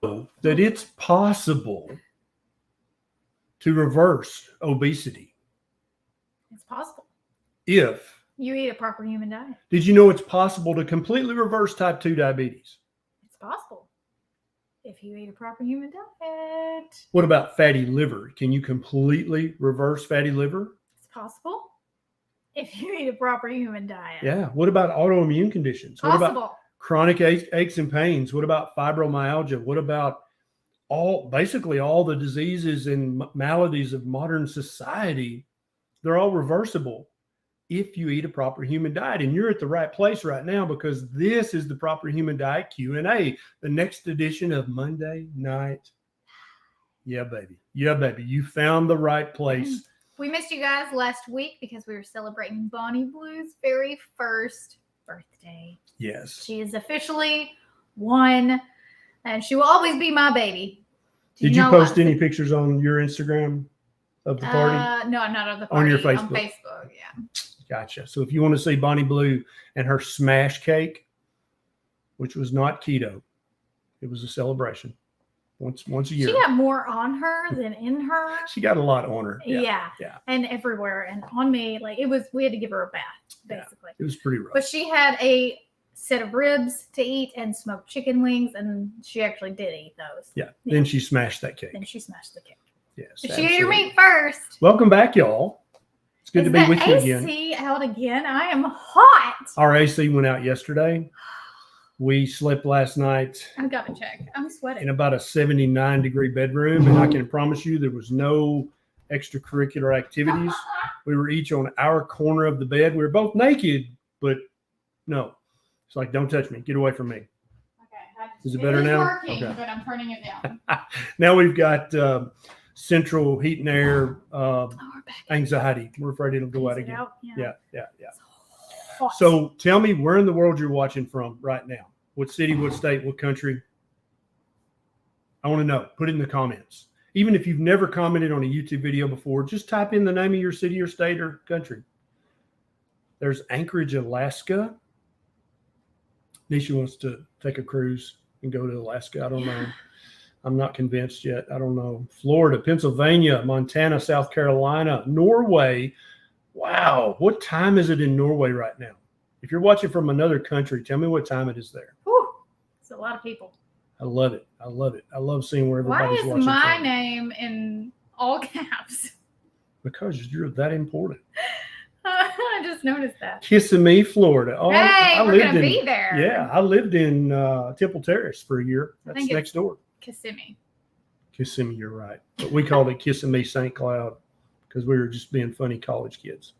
that it's possible to reverse obesity It's possible. if You eat a proper human diet. did you know it's possible to completely reverse type 2 diabetes? It's possible. If you eat a proper human diet. What about fatty liver? Can you completely reverse fatty liver? It's possible. If you eat a proper human diet. Yeah. What about autoimmune conditions? Possible. What about chronic aches and pains? What about fibromyalgia? What about basically all the diseases and maladies of modern society? They're all reversible if you eat a proper human diet. And you're at the right place right now, because this is the Proper Human Diet Q&A, the next edition of Monday Night. Yeah, baby. Yeah, baby. You found the right place. We missed you guys last week because we were celebrating Bonnie Blue's very first birthday. Yes. She is officially 1, and she will always be my baby. Did you post any pictures on your Instagram of the party? No, not of the party. On your Facebook? On Facebook, yeah. Gotcha. So if you want to see Bonnie Blue and her smash cake, which was not keto, it was a celebration once a year. She got more on her than in her. She got a lot on her. Yeah. And everywhere. And on me, like we had to give her a bath, basically. Yeah, it was pretty rough. But she had a set of ribs to eat and smoked chicken wings, and she actually did eat those. Yeah. Then she smashed that cake. Then she smashed the cake. Yes. She ate your meat first. Welcome back, y'all. It's good to be with you again. Is the AC out again? I am hot. Our AC went out yesterday. We slept last night. I've got to check. I'm sweating. In about a 79-degree bedroom, and I can promise you there was no extracurricular activities. We were each on our corner of the bed. We were both naked, but no. It's like, don't touch me. Get away from me. Okay. Is it better now? Working, okay. But I'm turning it down. Now we've got central heat and air anxiety. We're afraid it'll go out again. Yeah. So tell me where in the world you're watching from right now. What city, what state, what country? I want to know. Put it in the comments. Even if you've never commented on a YouTube video before, just type in the name of your city or state or country. There's Anchorage, Alaska. Neisha wants to take a cruise and go to Alaska. I don't know. I'm not convinced yet. I don't know. Florida, Pennsylvania, Montana, South Carolina, Norway. Wow. What time is it in Norway right now? If you're watching from another country, tell me what time it is there. Whew. It's a lot of people. I love it. I love it. I love seeing where everybody's watching. Why is my name in all caps? Because you're that important. I just noticed that. Kissimmee, Florida. Oh, hey, we're going to be there. Yeah. I lived in Temple Terrace for a year. That's next door. Kissimmee. Kissimmee, you're right. But we called it Kissimmee St. Cloud because we were just being funny college kids.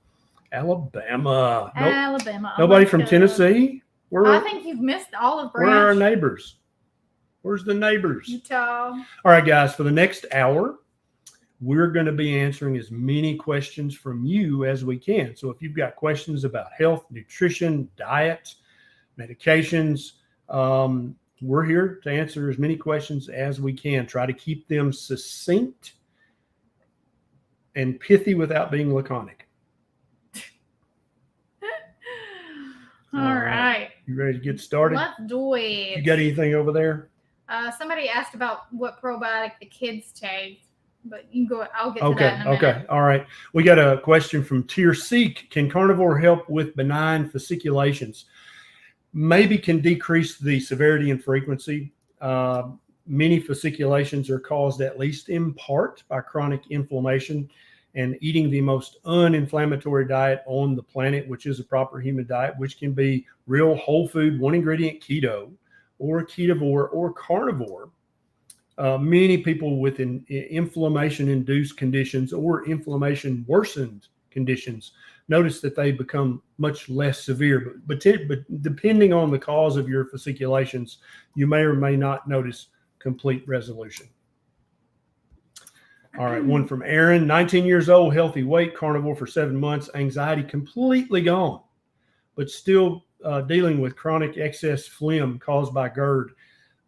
Alabama. Alabama. Nobody from Tennessee? I think you've missed Olive Branch. Where are our neighbors? Where's the neighbors? Utah. All right, guys, for the next hour, we're going to be answering as many questions from you as we can. So if you've got questions about health, nutrition, diet, medications, we're here to answer as many questions as we can. Try to keep them succinct and pithy without being laconic. All right. You ready to get started? Let's do it. You got anything over there? Somebody asked about what probiotic the kids take, but you can go. I'll get to that in a minute. Okay. All right. We got a question from Tier Seek. Can carnivore help with benign fasciculations? Maybe can decrease the severity and frequency. Many fasciculations are caused, at least in part, by chronic inflammation, and eating the most uninflammatory diet on the planet, which is a proper human diet, which can be real whole food, one ingredient keto, or ketovore, or carnivore. Many people with inflammation-induced conditions or inflammation-worsened conditions notice that they become much less severe. But depending on the cause of your fasciculations, you may or may not notice complete resolution. All right, one from Aaron, 19 years old, healthy weight, carnivore for 7 months, anxiety completely gone, but still dealing with chronic excess phlegm caused by GERD.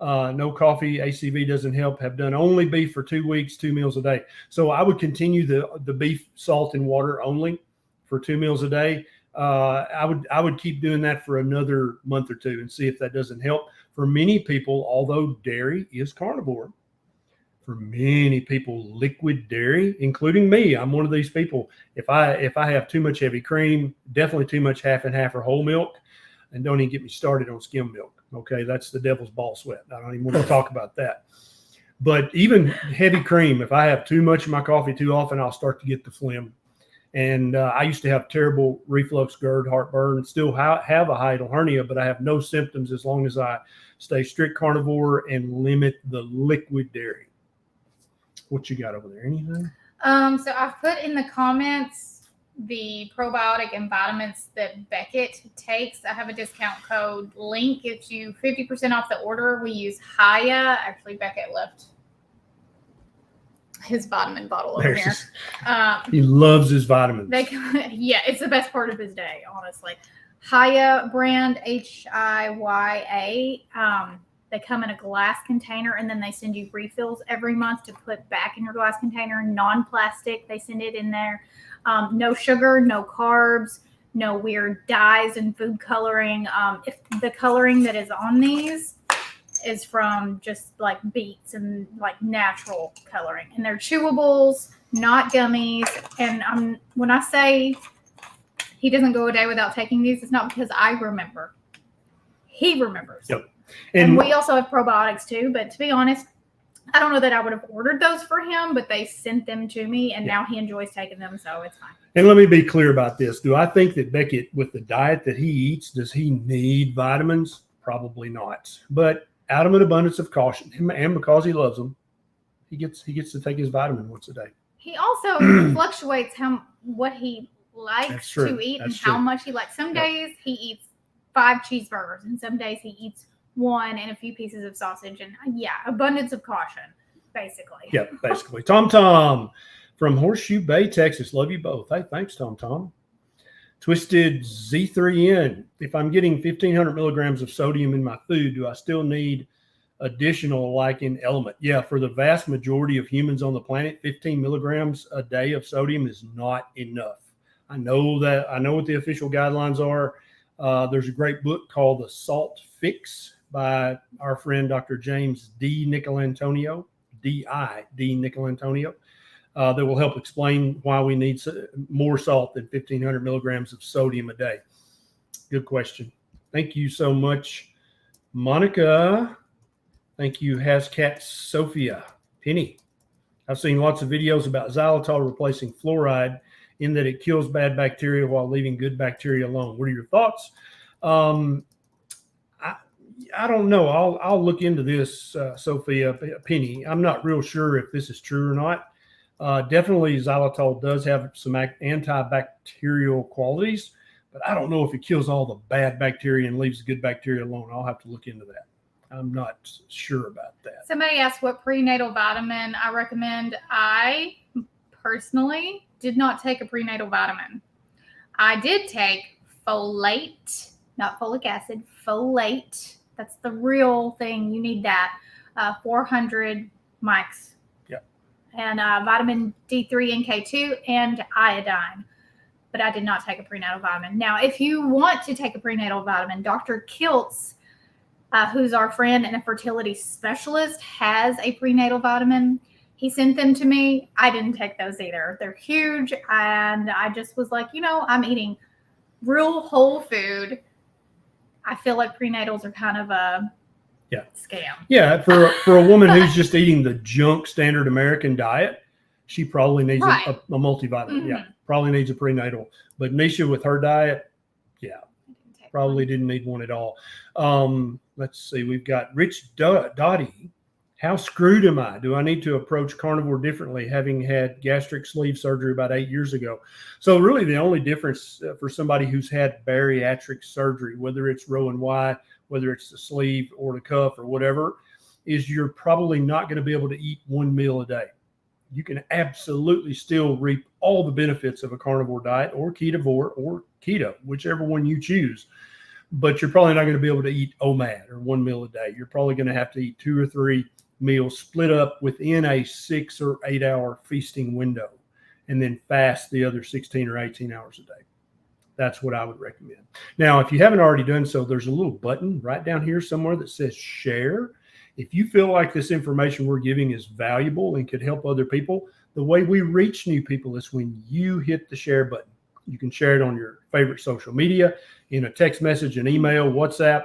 No coffee, ACV doesn't help, have done only beef for 2 weeks, 2 meals a day. So I would continue the beef, salt, and water only for 2 meals a day. I would keep doing that for another month or two and see if that doesn't help. For many people, although dairy is carnivore, for many people, liquid dairy, including me, I'm one of these people. If I have too much heavy cream, definitely too much half and half or whole milk, and don't even get me started on skim milk. Okay, that's the devil's ball sweat. I don't even want to talk about that. But even heavy cream, if I have too much of my coffee too often, I'll start to get the phlegm. And I used to have terrible reflux, GERD, heartburn, still have a hiatal hernia, but I have no symptoms as long as I stay strict carnivore and limit the liquid dairy. What you got over there? Anything? So I've put in the comments the probiotic and vitamins that Beckett takes. I have a discount code. Link gives you 50% off the order. We use Haya. Actually, Beckett left his vitamin bottle over here. He loves his vitamins. Yeah, it's the best part of his day, honestly. Haya brand, Hiya. They come in a glass container, and then they send you refills every month to put back in your glass container. Non-plastic, they send it in there. No sugar, no carbs, no weird dyes and food coloring. If the coloring that is on these is from just like beets and like natural coloring, and they're chewables, not gummies. And when I say he doesn't go a day without taking these, it's not because I remember. He remembers. Yep. And we also have probiotics too, but to be honest, I don't know that I would have ordered those for him, but they sent them to me, and now he enjoys taking them, so it's fine. And let me be clear about this. Do I think that Beckett, with the diet that he eats, does he need vitamins? Probably not. But out of an abundance of caution, and because he loves them, he gets to take his vitamin once a day. He also fluctuates what he likes to eat and how much he likes. Some days he eats 5 cheeseburgers, and some days he eats 1 and a few pieces of sausage. And abundance of caution, basically. Yeah, basically. Tom from Horseshoe Bay, Texas. Love you both. Hey, thanks, Tom. Twisted Z3N. If I'm getting 1,500 milligrams of sodium in my food, do I still need additional like in LMNT? Yeah, for the vast majority of humans on the planet, 15 milligrams a day of sodium is not enough. I know what the official guidelines are. There's a great book called The Salt Fix by our friend Dr. James D. Nicolantonio, D.I.D. Nicolantonio, that will help explain why we need more salt than 1,500 milligrams of sodium a day. Good question. Thank you so much, Monica. Thank you, Hascat Sophia. Penny. I've seen lots of videos about xylitol replacing fluoride in that it kills bad bacteria while leaving good bacteria alone. What are your thoughts? I don't know. I'll look into this, Sophia Penny. I'm not real sure if this is true or not. Definitely xylitol does have some antibacterial qualities, but I don't know if it kills all the bad bacteria and leaves the good bacteria alone. I'll have to look into that. I'm not sure about that. Somebody asked what prenatal vitamin I recommend. I personally did not take a prenatal vitamin. I did take folate, not folic acid, folate. That's the real thing. You need that. 400 mics. Yep. And vitamin D3 and K2 and iodine. But I did not take a prenatal vitamin. Now, if you want to take a prenatal vitamin, Dr. Kiltz, who's our friend and a fertility specialist, has a prenatal vitamin. He sent them to me. I didn't take those either. They're huge. And I just was like, I'm eating real whole food. I feel like prenatals are kind of a scam. Yeah, for a woman who's just eating the junk standard American diet, she probably needs a multivitamin. Mm-hmm. Yeah, probably needs a prenatal. But Neisha, with her diet, probably didn't need one at all. Let's see. We've got Rich Dottie. How screwed am I? Do I need to approach carnivore differently, having had gastric sleeve surgery about 8 years ago? So really the only difference for somebody who's had bariatric surgery, whether it's Row and Y, whether it's the sleeve or the cuff or whatever, is you're probably not going to be able to eat 1 meal a day. You can absolutely still reap all the benefits of a carnivore diet or ketovore or keto, whichever one you choose. But you're probably not going to be able to eat OMAD or 1 meal a day. You're probably going to have to eat 2 or 3 meals split up within a 6 or 8 hour feasting window, and then fast the other 16 or 18 hours a day. That's what I would recommend. Now, if you haven't already done so, there's a little button right down here somewhere that says share. If you feel like this information we're giving is valuable and could help other people, the way we reach new people is when you hit the share button. You can share it on your favorite social media, in a text message, an email, WhatsApp,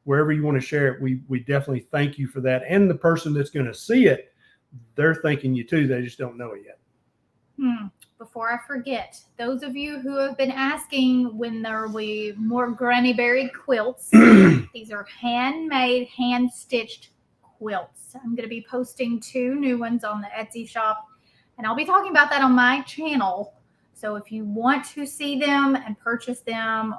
wherever you want to share it. We definitely thank you for that. And the person that's going to see it, they're thanking you too. They just don't know it yet. Before I forget, those of you who have been asking when there will be more Granny Berry quilts, these are handmade, hand-stitched quilts. I'm going to be posting 2 new ones on the Etsy shop, and I'll be talking about that on my channel. So if you want to see them and purchase them,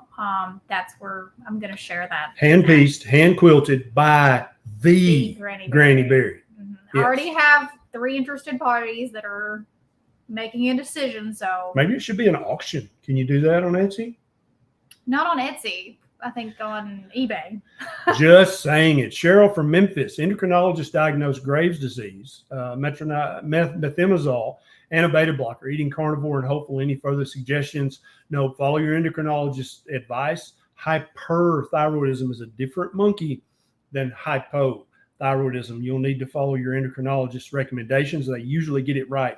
that's where I'm going to share that. Hand-pieced, hand-quilted by the Granny Berry. Mm-hmm. Yes. I already have 3 interested parties that are making a decision. So maybe it should be an auction. Can you do that on Etsy? Not on Etsy. I think on eBay. Just saying it. Cheryl from Memphis, endocrinologist diagnosed Graves' disease, methimazole, and a beta blocker, eating carnivore and hopeful. Any further suggestions? No, follow your endocrinologist's advice. Hyperthyroidism is a different monkey than hypothyroidism. You'll need to follow your endocrinologist's recommendations. They usually get it right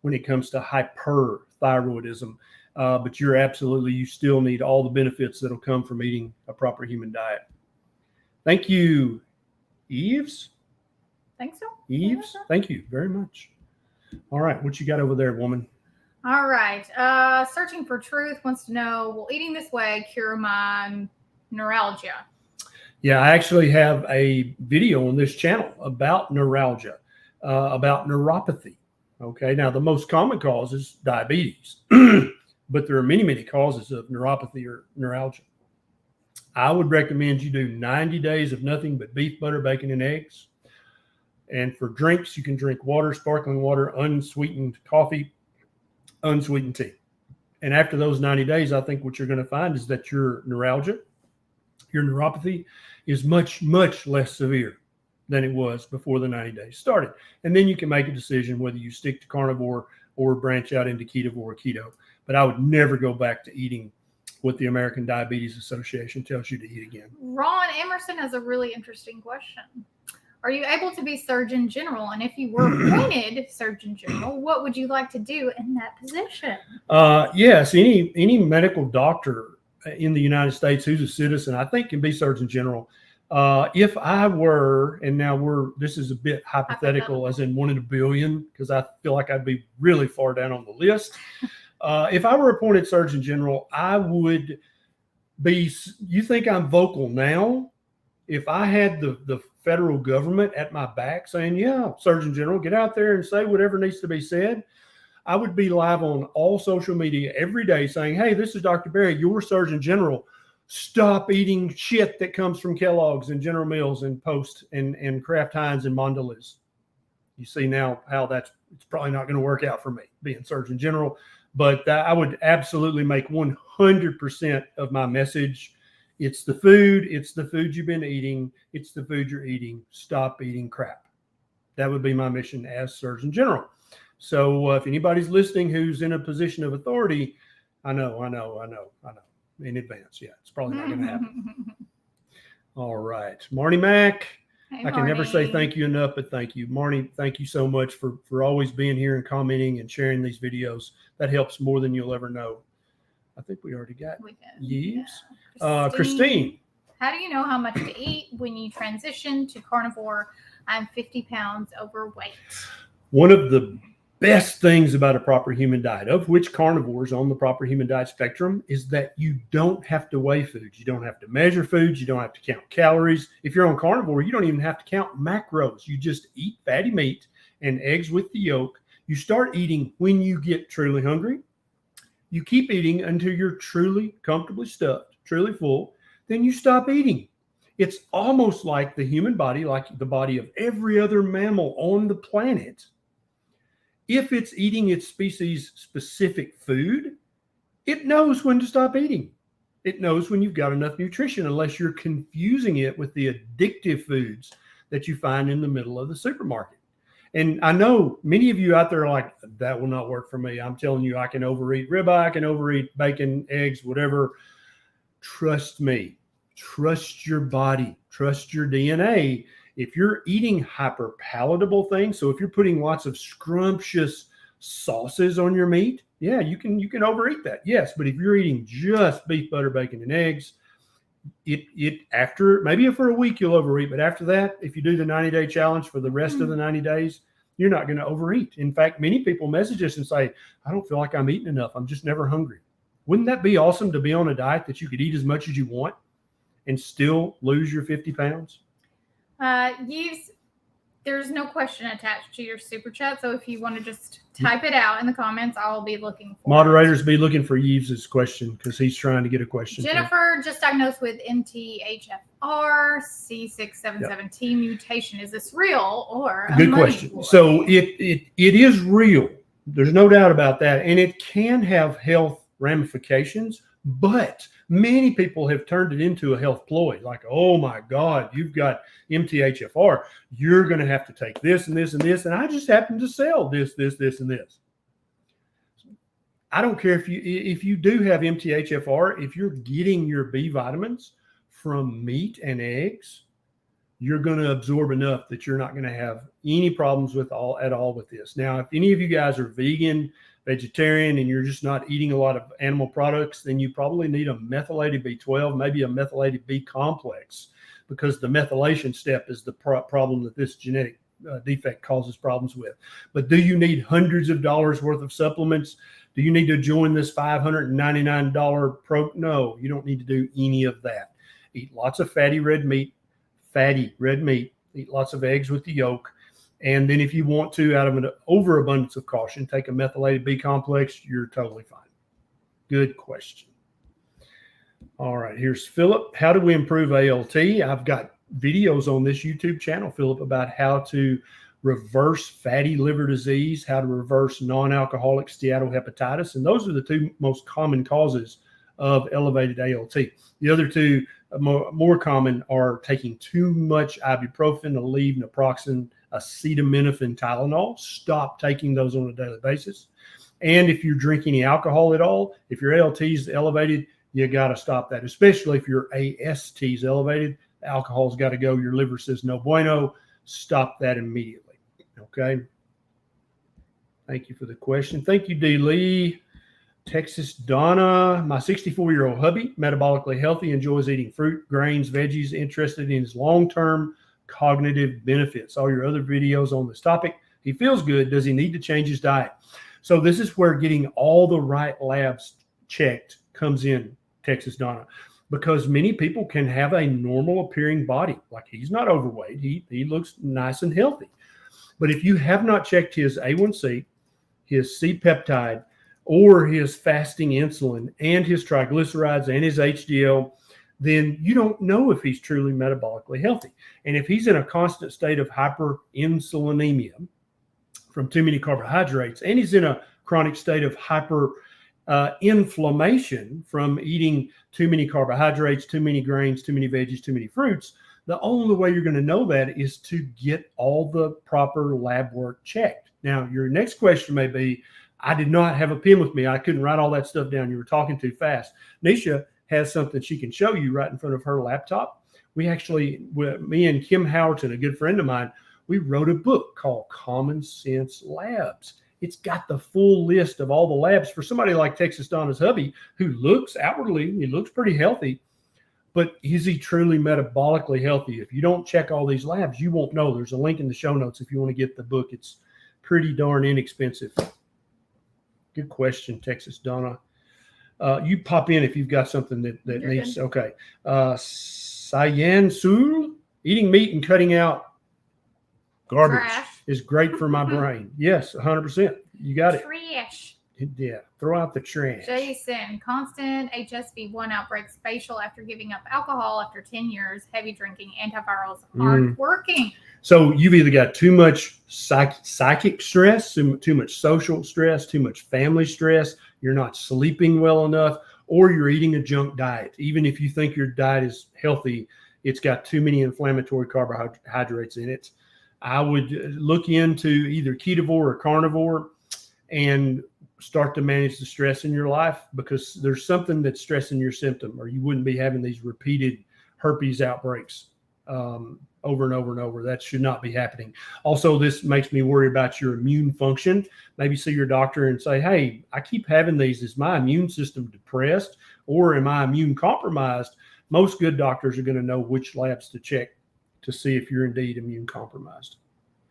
when it comes to hyperthyroidism. But you still need all the benefits that'll come from eating a proper human diet. Thank you, Eves. Think so? Eves, thank you very much. All right, what you got over there, woman? All right. Searching for Truth wants to know, will eating this way cure my neuralgia? Yeah, I actually have a video on this channel about neuralgia, about neuropathy. Okay, now the most common cause is diabetes, but there are many, many causes of neuropathy or neuralgia. I would recommend you do 90 days of nothing but beef, butter, bacon, and eggs. And for drinks, you can drink water, sparkling water, unsweetened coffee, unsweetened tea. And after those 90 days, I think what you're going to find is that your neuralgia, your neuropathy is much, much less severe than it was before the 90 days started. And then you can make a decision whether you stick to carnivore or branch out into Ketovore or keto. But I would never go back to eating what the American Diabetes Association tells you to eat again. Ron Emerson has a really interesting question. Are you able to be Surgeon General? And if you were appointed Surgeon General, what would you like to do in that position? Yes, any medical doctor in the United States who's a citizen, I think, can be Surgeon General. If I were, and now this is a bit hypothetical, as in 1 in a billion, because I feel like I'd be really far down on the list. If I were appointed Surgeon General, I would be, you think I'm vocal now? If I had the federal government at my back saying, yeah, Surgeon General, get out there and say whatever needs to be said, I would be live on all social media every day saying, hey, this is Dr. Berry, your Surgeon General. Stop eating shit that comes from Kellogg's and General Mills and Post and Kraft Heinz and Mondelez. You see now how it's probably not going to work out for me being Surgeon General, but I would absolutely make 100% of my message. It's the food you've been eating. It's the food you're eating. Stop eating crap. That would be my mission as Surgeon General. So if anybody's listening who's in a position of authority, I know. In advance. Yeah, it's probably not going to happen. All right. Marnie Mac. Hey, I can never say thank you enough, but thank you. Marnie, thank you so much for always being here and commenting and sharing these videos. That helps more than you'll ever know. I think we already got Yeves. Yeah. Christine. How do you know how much to eat when you transition to carnivore? I'm 50 pounds overweight. One of the best things about a proper human diet, of which carnivores on the proper human diet spectrum, is that you don't have to weigh foods. You don't have to measure foods. You don't have to count calories. If you're on carnivore, you don't even have to count macros. You just eat fatty meat and eggs with the yolk. You start eating when you get truly hungry. You keep eating until you're truly comfortably stuffed, truly full. Then you stop eating. It's almost like the human body, like the body of every other mammal on the planet. If it's eating its species-specific food, it knows when to stop eating. It knows when you've got enough nutrition, unless you're confusing it with the addictive foods that you find in the middle of the supermarket. And I know many of you out there are like, that will not work for me. I'm telling you, I can overeat ribeye, I can overeat bacon, eggs, whatever. Trust me. Trust your body. Trust your DNA. If you're eating hyper palatable things, so if you're putting lots of scrumptious sauces on your meat, yeah, you can overeat that. Yes, but if you're eating just beef, butter, bacon, and eggs, it after maybe for a week you'll overeat, but after that, if you do the 90-day challenge for the rest of the 90 days, you're not going to overeat. In fact, many people message us and say, I don't feel like I'm eating enough. I'm just never hungry. Wouldn't that be awesome to be on a diet that you could eat as much as you want and still lose your 50 pounds? There's no question attached to your super chat. So if you want to just type it out in the comments, I'll be looking for Moderators be looking for Yves' question because he's trying to get a question. Jennifer just diagnosed with MTHFR C677T mutation. Is this real or a good question? boy? So it is real. There's no doubt about that. And it can have health ramifications, but many people have turned it into a health ploy. Like, oh my God, you've got MTHFR. You're going to have to take this and this and this. And I just happen to sell this, and this. I don't care if you do have MTHFR, if you're getting your B vitamins from meat and eggs, you're going to absorb enough that you're not going to have any problems at all with this. Now, if any of you guys are vegan, vegetarian, and you're just not eating a lot of animal products, then you probably need a methylated B12, maybe a methylated B complex, because the methylation step is the problem that this genetic defect causes problems with. But do you need hundreds of dollars worth of supplements? Do you need to join this $599 pro? No, you don't need to do any of that. Eat lots of fatty red meat. Eat lots of eggs with the yolk. And then if you want to, out of an overabundance of caution, take a methylated B complex, you're totally fine. Good question. All right, here's Philip. How do we improve ALT? I've got videos on this YouTube channel, Philip, about how to reverse fatty liver disease, how to reverse non-alcoholic steatohepatitis. And those are the two most common causes of elevated ALT. The other two more common are taking too much ibuprofen, Aleve, naproxen, acetaminophen, Tylenol. Stop taking those on a daily basis. And if you're drinking any alcohol at all, if your ALT is elevated, you got to stop that, especially if your AST is elevated. The alcohol's got to go. Your liver says no bueno. Stop that immediately. Okay. Thank you for the question. Thank you, D. Lee. Texas Donna, my 64-year-old hubby, metabolically healthy, enjoys eating fruit, grains, veggies, interested in his long-term cognitive benefits. All your other videos on this topic. He feels good. Does he need to change his diet? So this is where getting all the right labs checked comes in, Texas Donna, because many people can have a normal appearing body. Like, he's not overweight. He looks nice and healthy. But if you have not checked his A1C, his C-peptide, or his fasting insulin and his triglycerides and his HDL, then you don't know if he's truly metabolically healthy. And if he's in a constant state of hyperinsulinemia from too many carbohydrates, and he's in a chronic state of inflammation from eating too many carbohydrates, too many grains, too many veggies, too many fruits, the only way you're going to know that is to get all the proper lab work checked. Now, your next question may be, I did not have a pen with me. I couldn't write all that stuff down. You were talking too fast. Neisha has something she can show you right in front of her laptop. We actually, me and Kim Howerton, a good friend of mine, we wrote a book called Common Sense Labs. It's got the full list of all the labs for somebody like Texas Donna's hubby, who looks outwardly, he looks pretty healthy, but is he truly metabolically healthy? If you don't check all these labs, you won't know. There's a link in the show notes if you want to get the book. It's pretty darn inexpensive. Good question, Texas Donna. You pop in if you've got something that needs. Good. Okay. Cyan Sul, eating meat and cutting out garbage is great for my brain. Yes, 100%. You got it. Trash. Yeah, throw out the trash. Jason, constant HSV1 outbreaks, facial after giving up alcohol after 10 years, heavy drinking, antivirals aren't working. So you've either got too much psychic stress, too much social stress, too much family stress, you're not sleeping well enough, or you're eating a junk diet. Even if you think your diet is healthy, it's got too many inflammatory carbohydrates in it. I would look into either Ketovore or Carnivore and start to manage the stress in your life, because there's something that's stressing your symptom, or you wouldn't be having these repeated herpes outbreaks over and over and over. That should not be happening. Also, this makes me worry about your immune function. Maybe see your doctor and say, hey, I keep having these. Is my immune system depressed, or am I immune compromised? Most good doctors are going to know which labs to check to see if you're indeed immune compromised.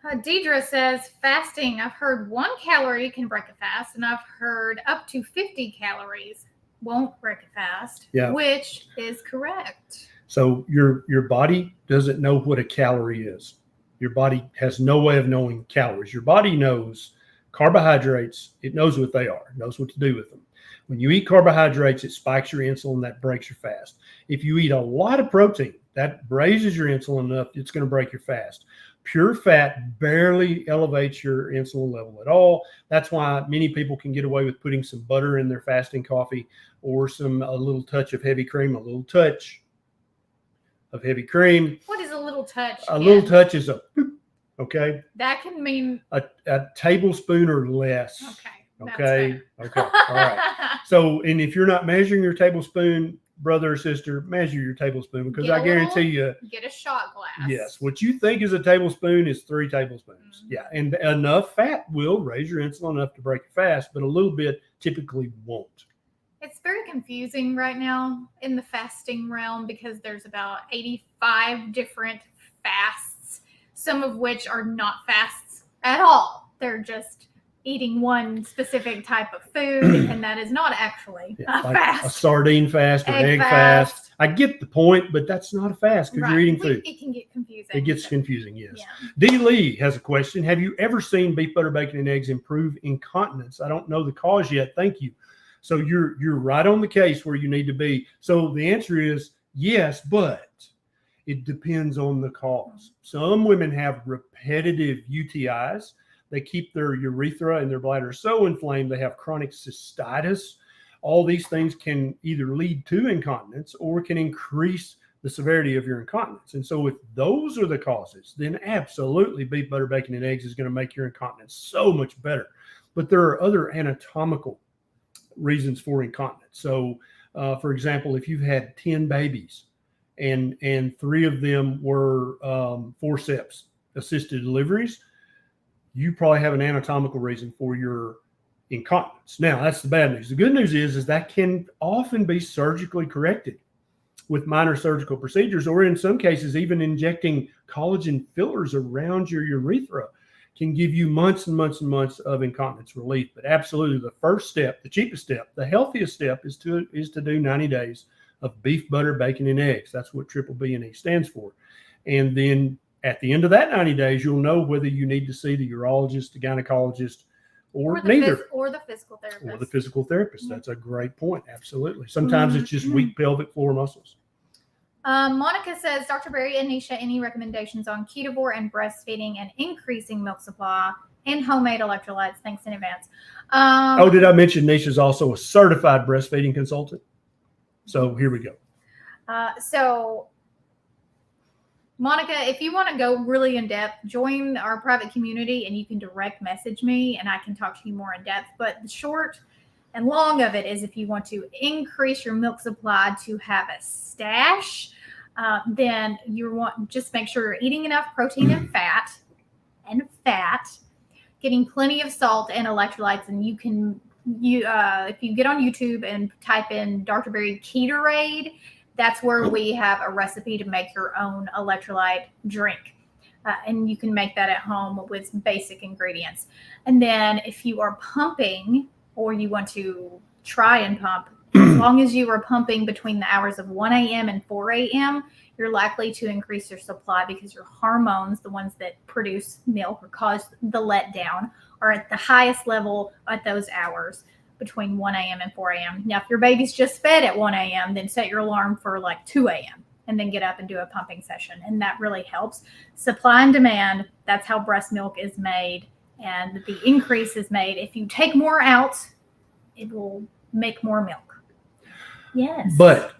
Deidre says, fasting. I've heard 1 calorie can break a fast, and I've heard up to 50 calories won't break a fast, which is correct. So your body doesn't know what a calorie is. Your body has no way of knowing calories. Your body knows carbohydrates. It knows what they are. It knows what to do with them. When you eat carbohydrates, it spikes your insulin. That breaks your fast. If you eat a lot of protein, that raises your insulin enough, it's going to break your fast. Pure fat barely elevates your insulin level at all. That's why many people can get away with putting some butter in their fasting coffee, or a little touch of heavy cream, a little touch of heavy cream. What is a little touch? A little touch is a, okay? That can mean a tablespoon or less. Okay. Okay. All right. So, and if you're not measuring your tablespoon, brother or sister, measure your tablespoon, because I guarantee you, get a shot glass. Yes, what you think is a tablespoon is 3 tablespoons. Mm-hmm. Yeah, and enough fat will raise your insulin enough to break it fast, but a little bit typically won't. It's very confusing right now in the fasting realm, because there's about 85 different fasts, some of which are not fasts at all. They're just eating one specific type of food, and that is not actually a like fast. A sardine fast or egg fast. I get the point, but that's not a fast, because you're eating food. It can get confusing. It gets confusing, yes. Yeah. D. Lee has a question. Have you ever seen beef, butter, bacon, and eggs improve incontinence? I don't know the cause yet. Thank you. So you're right on the case where you need to be. So the answer is yes, but it depends on the cause. Some women have repetitive UTIs. They keep their urethra and their bladder so inflamed they have chronic cystitis. All these things can either lead to incontinence or can increase the severity of your incontinence. And so if those are the causes, then absolutely beef, butter, bacon, and eggs is going to make your incontinence so much better. But there are other anatomical reasons for incontinence. So, for example, if you've had 10 babies and 3 of them were forceps assisted deliveries, you probably have an anatomical reason for your incontinence. Now, that's the bad news. The good news is that can often be surgically corrected with minor surgical procedures, or in some cases, even injecting collagen fillers around your urethra can give you months and months and months of incontinence relief. But absolutely, the first step, the cheapest step, the healthiest step is to do 90 days of beef, butter, bacon, and eggs. That's what triple B and E stands for. And then at the end of that 90 days, you'll know whether you need to see the urologist, the gynecologist, or neither. Or the physical therapist. Or the physical therapist. That's a great point. Absolutely. Sometimes it's just weak pelvic floor muscles. Monica says, Dr. Berry and Neisha, any recommendations on Ketovore and breastfeeding and increasing milk supply and homemade electrolytes? Thanks in advance. Did I mention Neisha's also a certified breastfeeding consultant? So here we go. So Monica, if you want to go really in depth, join our private community and you can direct message me and I can talk to you more in depth. But the short and long of it is, if you want to increase your milk supply to have a stash, then just make sure you're eating enough protein and fat, getting plenty of salt and electrolytes. And if you get on YouTube and type in Dr. Berry Ketorade, that's where we have a recipe to make your own electrolyte drink. And you can make that at home with basic ingredients. And then if you are pumping, or you want to try and pump, as long as you are pumping between the hours of 1 a.m. and 4 a.m., you're likely to increase your supply, because your hormones, the ones that produce milk or cause the letdown, are at the highest level at those hours between 1 a.m. and 4 a.m. Now, if your baby's just fed at 1 a.m., then set your alarm for like 2 a.m. and then get up and do a pumping session. And that really helps. Supply and demand, that's how breast milk is made. And the increase is made. If you take more out, it will make more milk. Yes. But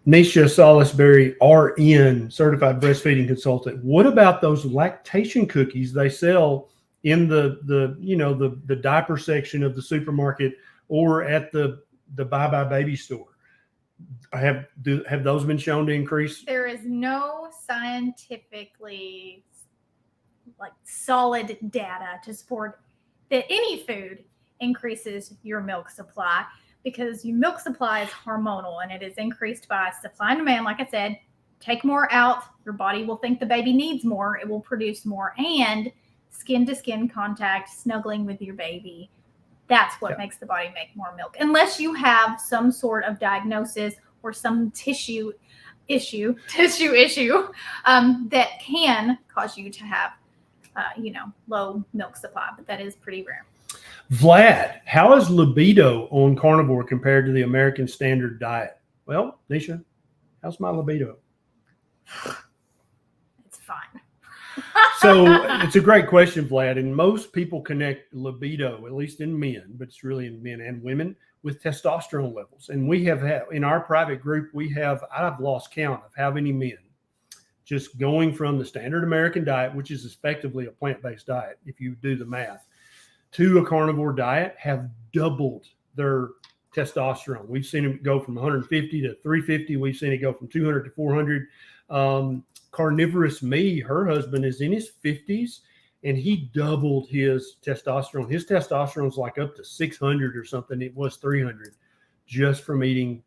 Neisha Salisbury, RN, certified breastfeeding consultant. What about those lactation cookies they sell in the diaper section of the supermarket or at the Bye Bye Baby store? Have those been shown to increase? There is no scientifically solid data to support that any food increases your milk supply, because your milk supply is hormonal and it is increased by supply and demand. Like I said, take more out, your body will think the baby needs more, it will produce more, and skin to skin contact, snuggling with your baby, that's what makes the body make more milk. Unless you have some sort of diagnosis or some tissue issue that can cause you to have low milk supply, but that is pretty rare. Vlad, how is libido on carnivore compared to the American standard diet? Well, Neisha, how's my libido? It's fine. So it's a great question, Vlad. And most people connect libido, at least in men, but it's really in men and women, with testosterone levels. And we have had, in our private group, I've lost count of how many men just going from the standard American diet, which is effectively a plant-based diet, if you do the math, to a carnivore diet, have doubled their testosterone. We've seen them go from 150 to 350. We've seen it go from 200 to 400. Carnivorous Me, her husband, is in his 50s, and he doubled his testosterone. His testosterone's like up to 600 or something. It was 300 just from eating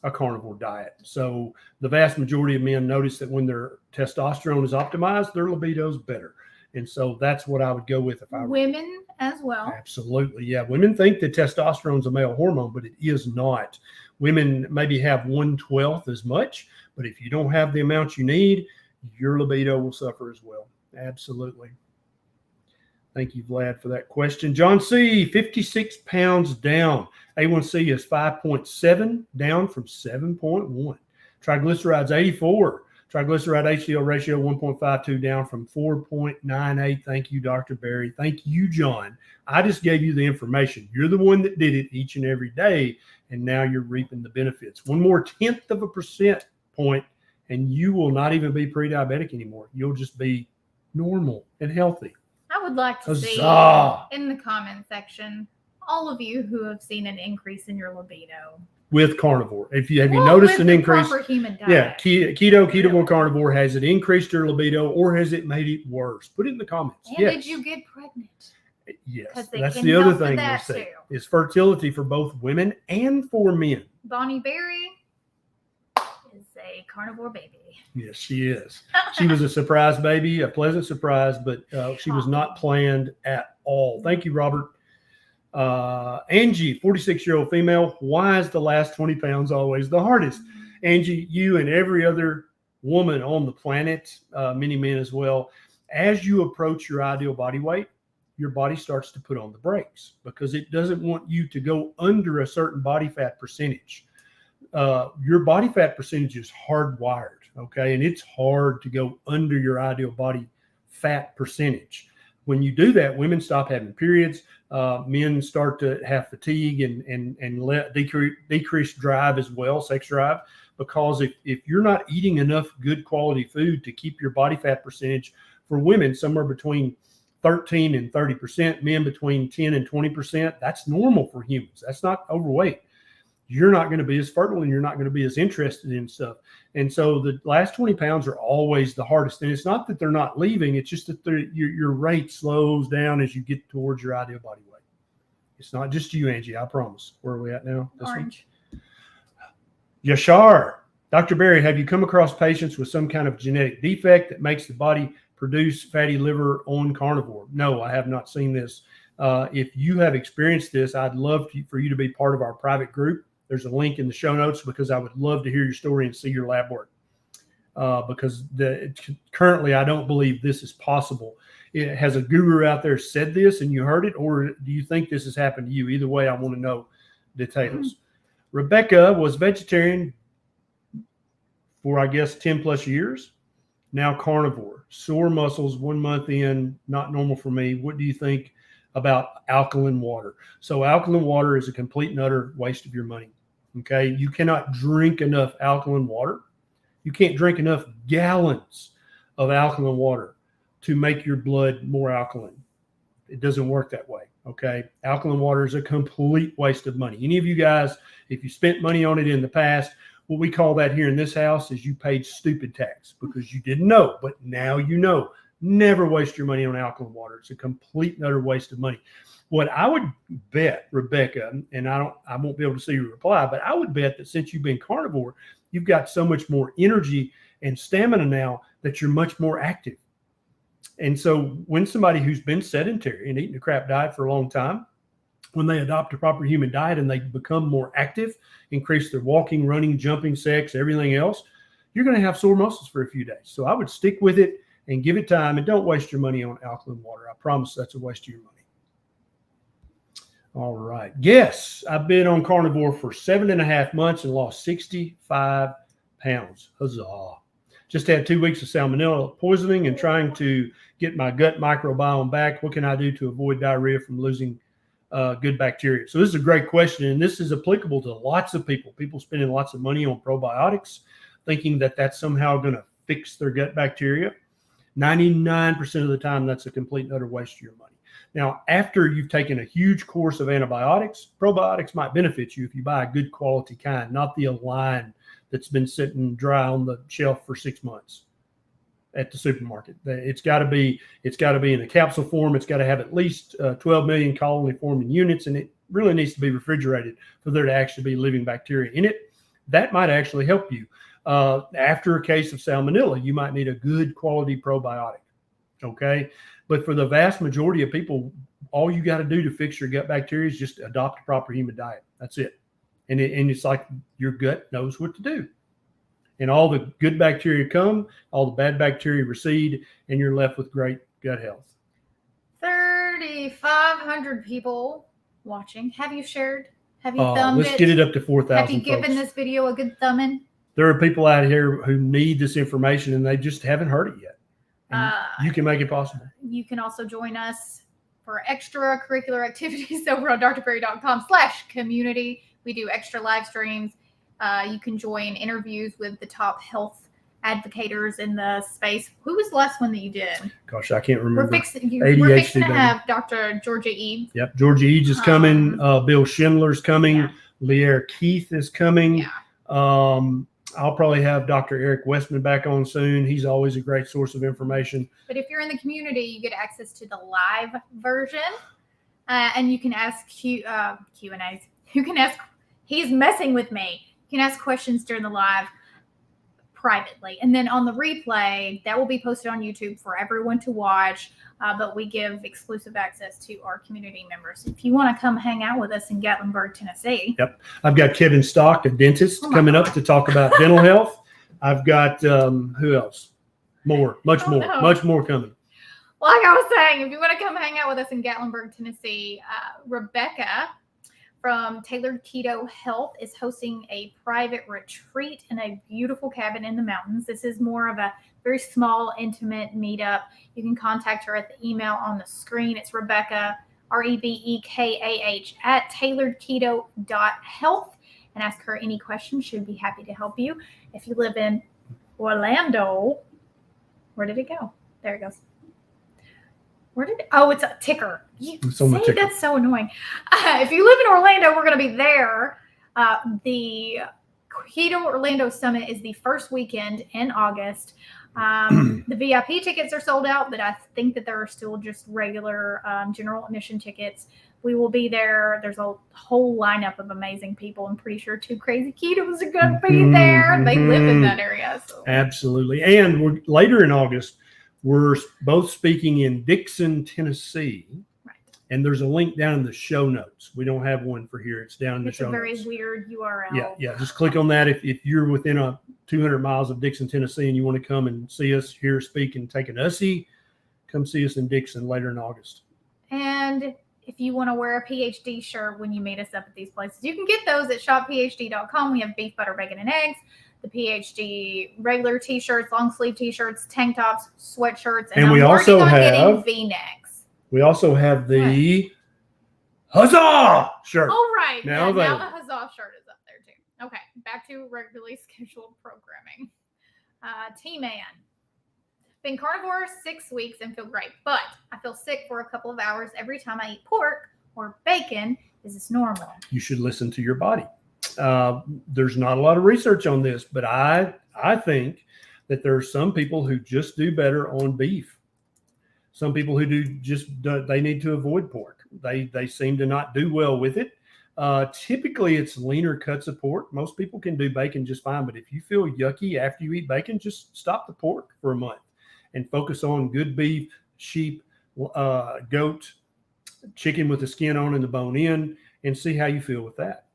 a carnivore diet. So the vast majority of men notice that when their testosterone is optimized, their libido's better. And so that's what I would go with if I were. Women as well. Absolutely. Yeah. Women think that testosterone is a male hormone, but it is not. Women maybe have 1/12 as much, but if you don't have the amount you need, your libido will suffer as well. Absolutely. Thank you, Vlad, for that question. John C., 56 pounds down. A1C is 5.7, down from 7.1. Triglycerides, 84. Triglyceride HDL ratio, 1.52, down from 4.98. Thank you, Dr. Berry. Thank you, John. I just gave you the information. You're the one that did it each and every day, and now you're reaping the benefits. One more 1/10 of a percent point, and you will not even be pre-diabetic anymore. You'll just be normal and healthy. I would like to see Huzzah! in the comment section all of you who have seen an increase in your libido with carnivore. Have you noticed an increase? Human diet. Yeah, Ketovore, carnivore, has it increased your libido or has it made it worse? Put it in the comments. And yes. did you get pregnant? Yes, that's the other thing they say is fertility for both women and for men. Bonnie Berry is a carnivore baby. Yes, she is. She was a surprise baby, a pleasant surprise, but she was not planned at all. Thank you, Robert. Angie, 46-year-old female. Why is the last 20 pounds always the hardest? Angie, you and every other woman on the planet, many men as well, as you approach your ideal body weight, your body starts to put on the brakes because it doesn't want you to go under a certain body fat percentage. Your body fat percentage is hardwired, okay? And it's hard to go under your ideal body fat percentage. When you do that, women stop having periods. Men start to have fatigue and decrease drive as well, sex drive, because if you're not eating enough good quality food to keep your body fat percentage, for women somewhere between 13 and 30%, men between 10 and 20%, that's normal for humans. That's not overweight. You're not going to be as fertile and you're not going to be as interested in stuff. And so the last 20 pounds are always the hardest. And it's not that they're not leaving. It's just that your rate slows down as you get towards your ideal body weight. It's not just you, Angie, I promise. Where are we at now? Orange. Yashar, Dr. Berry, have you come across patients with some kind of genetic defect that makes the body produce fatty liver on carnivore? No, I have not seen this. If you have experienced this, I'd love for you to be part of our private group. There's a link in the show notes because I would love to hear your story and see your lab work. Because currently, I don't believe this is possible. Has a guru out there said this and you heard it, or do you think this has happened to you? Either way, I want to know details. Rebecca was vegetarian for, I guess, 10 plus years. Now carnivore. Sore muscles 1 month in, not normal for me. What do you think about alkaline water? So alkaline water is a complete and utter waste of your money. Okay. You cannot drink enough alkaline water. You can't drink enough gallons of alkaline water to make your blood more alkaline. It doesn't work that way. Okay. Alkaline water is a complete waste of money. Any of you guys, if you spent money on it in the past, what we call that here in this house is you paid stupid tax because you didn't know, but now you know. Never waste your money on alkaline water. It's a complete and utter waste of money. What I would bet, Rebecca, and I won't be able to see your reply, but I would bet that since you've been carnivore, you've got so much more energy and stamina now that you're much more active. And so when somebody who's been sedentary and eating a crap diet for a long time, when they adopt a proper human diet and they become more active, increase their walking, running, jumping, sex, everything else, you're going to have sore muscles for a few days. So I would stick with it and give it time, and don't waste your money on alkaline water. I promise that's a waste of your money. All right. Yes, I've been on carnivore for 7.5 months and lost 65 pounds. Huzzah. Just had 2 weeks of salmonella poisoning and trying to get my gut microbiome back. What can I do to avoid diarrhea from losing good bacteria? So this is a great question, and this is applicable to lots of people. People spending lots of money on probiotics, thinking that that's somehow going to fix their gut bacteria. 99% of the time, that's a complete and utter waste of your money. Now, after you've taken a huge course of antibiotics, probiotics might benefit you if you buy a good quality kind, not the Align that's been sitting dry on the shelf for 6 months at the supermarket. It's got to be in a capsule form. It's got to have at least 12 million colony forming units, and it really needs to be refrigerated for there to actually be living bacteria in it. That might actually help you. After a case of salmonella, you might need a good quality probiotic. Okay. But for the vast majority of people, all you got to do to fix your gut bacteria is just adopt a proper human diet. That's it. And it's like your gut knows what to do. And all the good bacteria come, all the bad bacteria recede, and you're left with great gut health. 3,500 people watching. Have you shared? Have you thumbed it? Let's get it up to 4,000. Have you given this video a good thumbing? There are people out here who need this information and they just haven't heard it yet. You can make it possible. You can also join us for extracurricular activities over on drperry.com/community. We do extra live streams. You can join interviews with the top health advocators in the space. Who was the last one that you did? Gosh, I can't remember. We're fixing to have Dr. Georgia Eads. Yep, Georgia Eads is coming. Bill Schindler's coming. Yeah. Lear Keith is coming. Yeah. I'll probably have Dr. Eric Westman back on soon. He's always a great source of information. But if you're in the community, you get access to the live version, and you can ask Q&As. You can ask. He's messing with me. You can ask questions during the live privately, and then on the replay that will be posted on YouTube for everyone to watch. But we give exclusive access to our community members. If you want to come hang out with us in Gatlinburg, Tennessee. Yep. I've got Kevin Stock, a dentist, coming up to talk about dental health. I've got, who else? Much more coming. Like I was saying, if you want to come hang out with us in Gatlinburg, Tennessee, Rebecca from Tailored Keto Health is hosting a private retreat in a beautiful cabin in the mountains. This is more of a very small, intimate meetup. You can contact her at the email on the screen. It's Rebecca, REBEKAH, at tailoredketo.health, and ask her any questions. She'd be happy to help you. If you live in Orlando, where did it go? There it goes. It's a ticker. That's so annoying. If you live in Orlando, we're going to be there. The Keto Orlando Summit is the first weekend in August. The VIP tickets are sold out, but I think that there are still just regular general admission tickets. We will be there. There's a whole lineup of amazing people. I'm pretty sure 2 Crazy Ketos are going to be there. They live in that area. So. Absolutely. And later in August, we're both speaking in Dixon, Tennessee. Right. And there's a link down in the show notes. We don't have one for here. It's down in the show notes. It's a very weird URL. Yeah. Just click on that if you're within 200 miles of Dixon, Tennessee, and you want to come and see us here speak and take an Ussie, come see us in Dixon later in August. And if you want to wear a PhD shirt when you meet us up at these places, you can get those at shopphd.com. We have beef, butter, bacon, and eggs. The PhD regular t-shirts, long sleeve t-shirts, tank tops, sweatshirts, and we also have V-necks. We also have the Huzzah shirt. Oh, right. Now the Huzzah shirt is up there too. Okay, back to regularly scheduled programming. T-Man. Been carnivore 6 weeks and feel great, but I feel sick for a couple of hours every time I eat pork or bacon. Is this normal? You should listen to your body. There's not a lot of research on this, but I think that there are some people who just do better on beef. Some people who they need to avoid pork. They seem to not do well with it. Typically, it's leaner cuts of pork. Most people can do bacon just fine, but if you feel yucky after you eat bacon, just stop the pork for a month and focus on good beef, sheep, goat, chicken with the skin on and the bone in, and see how you feel with that.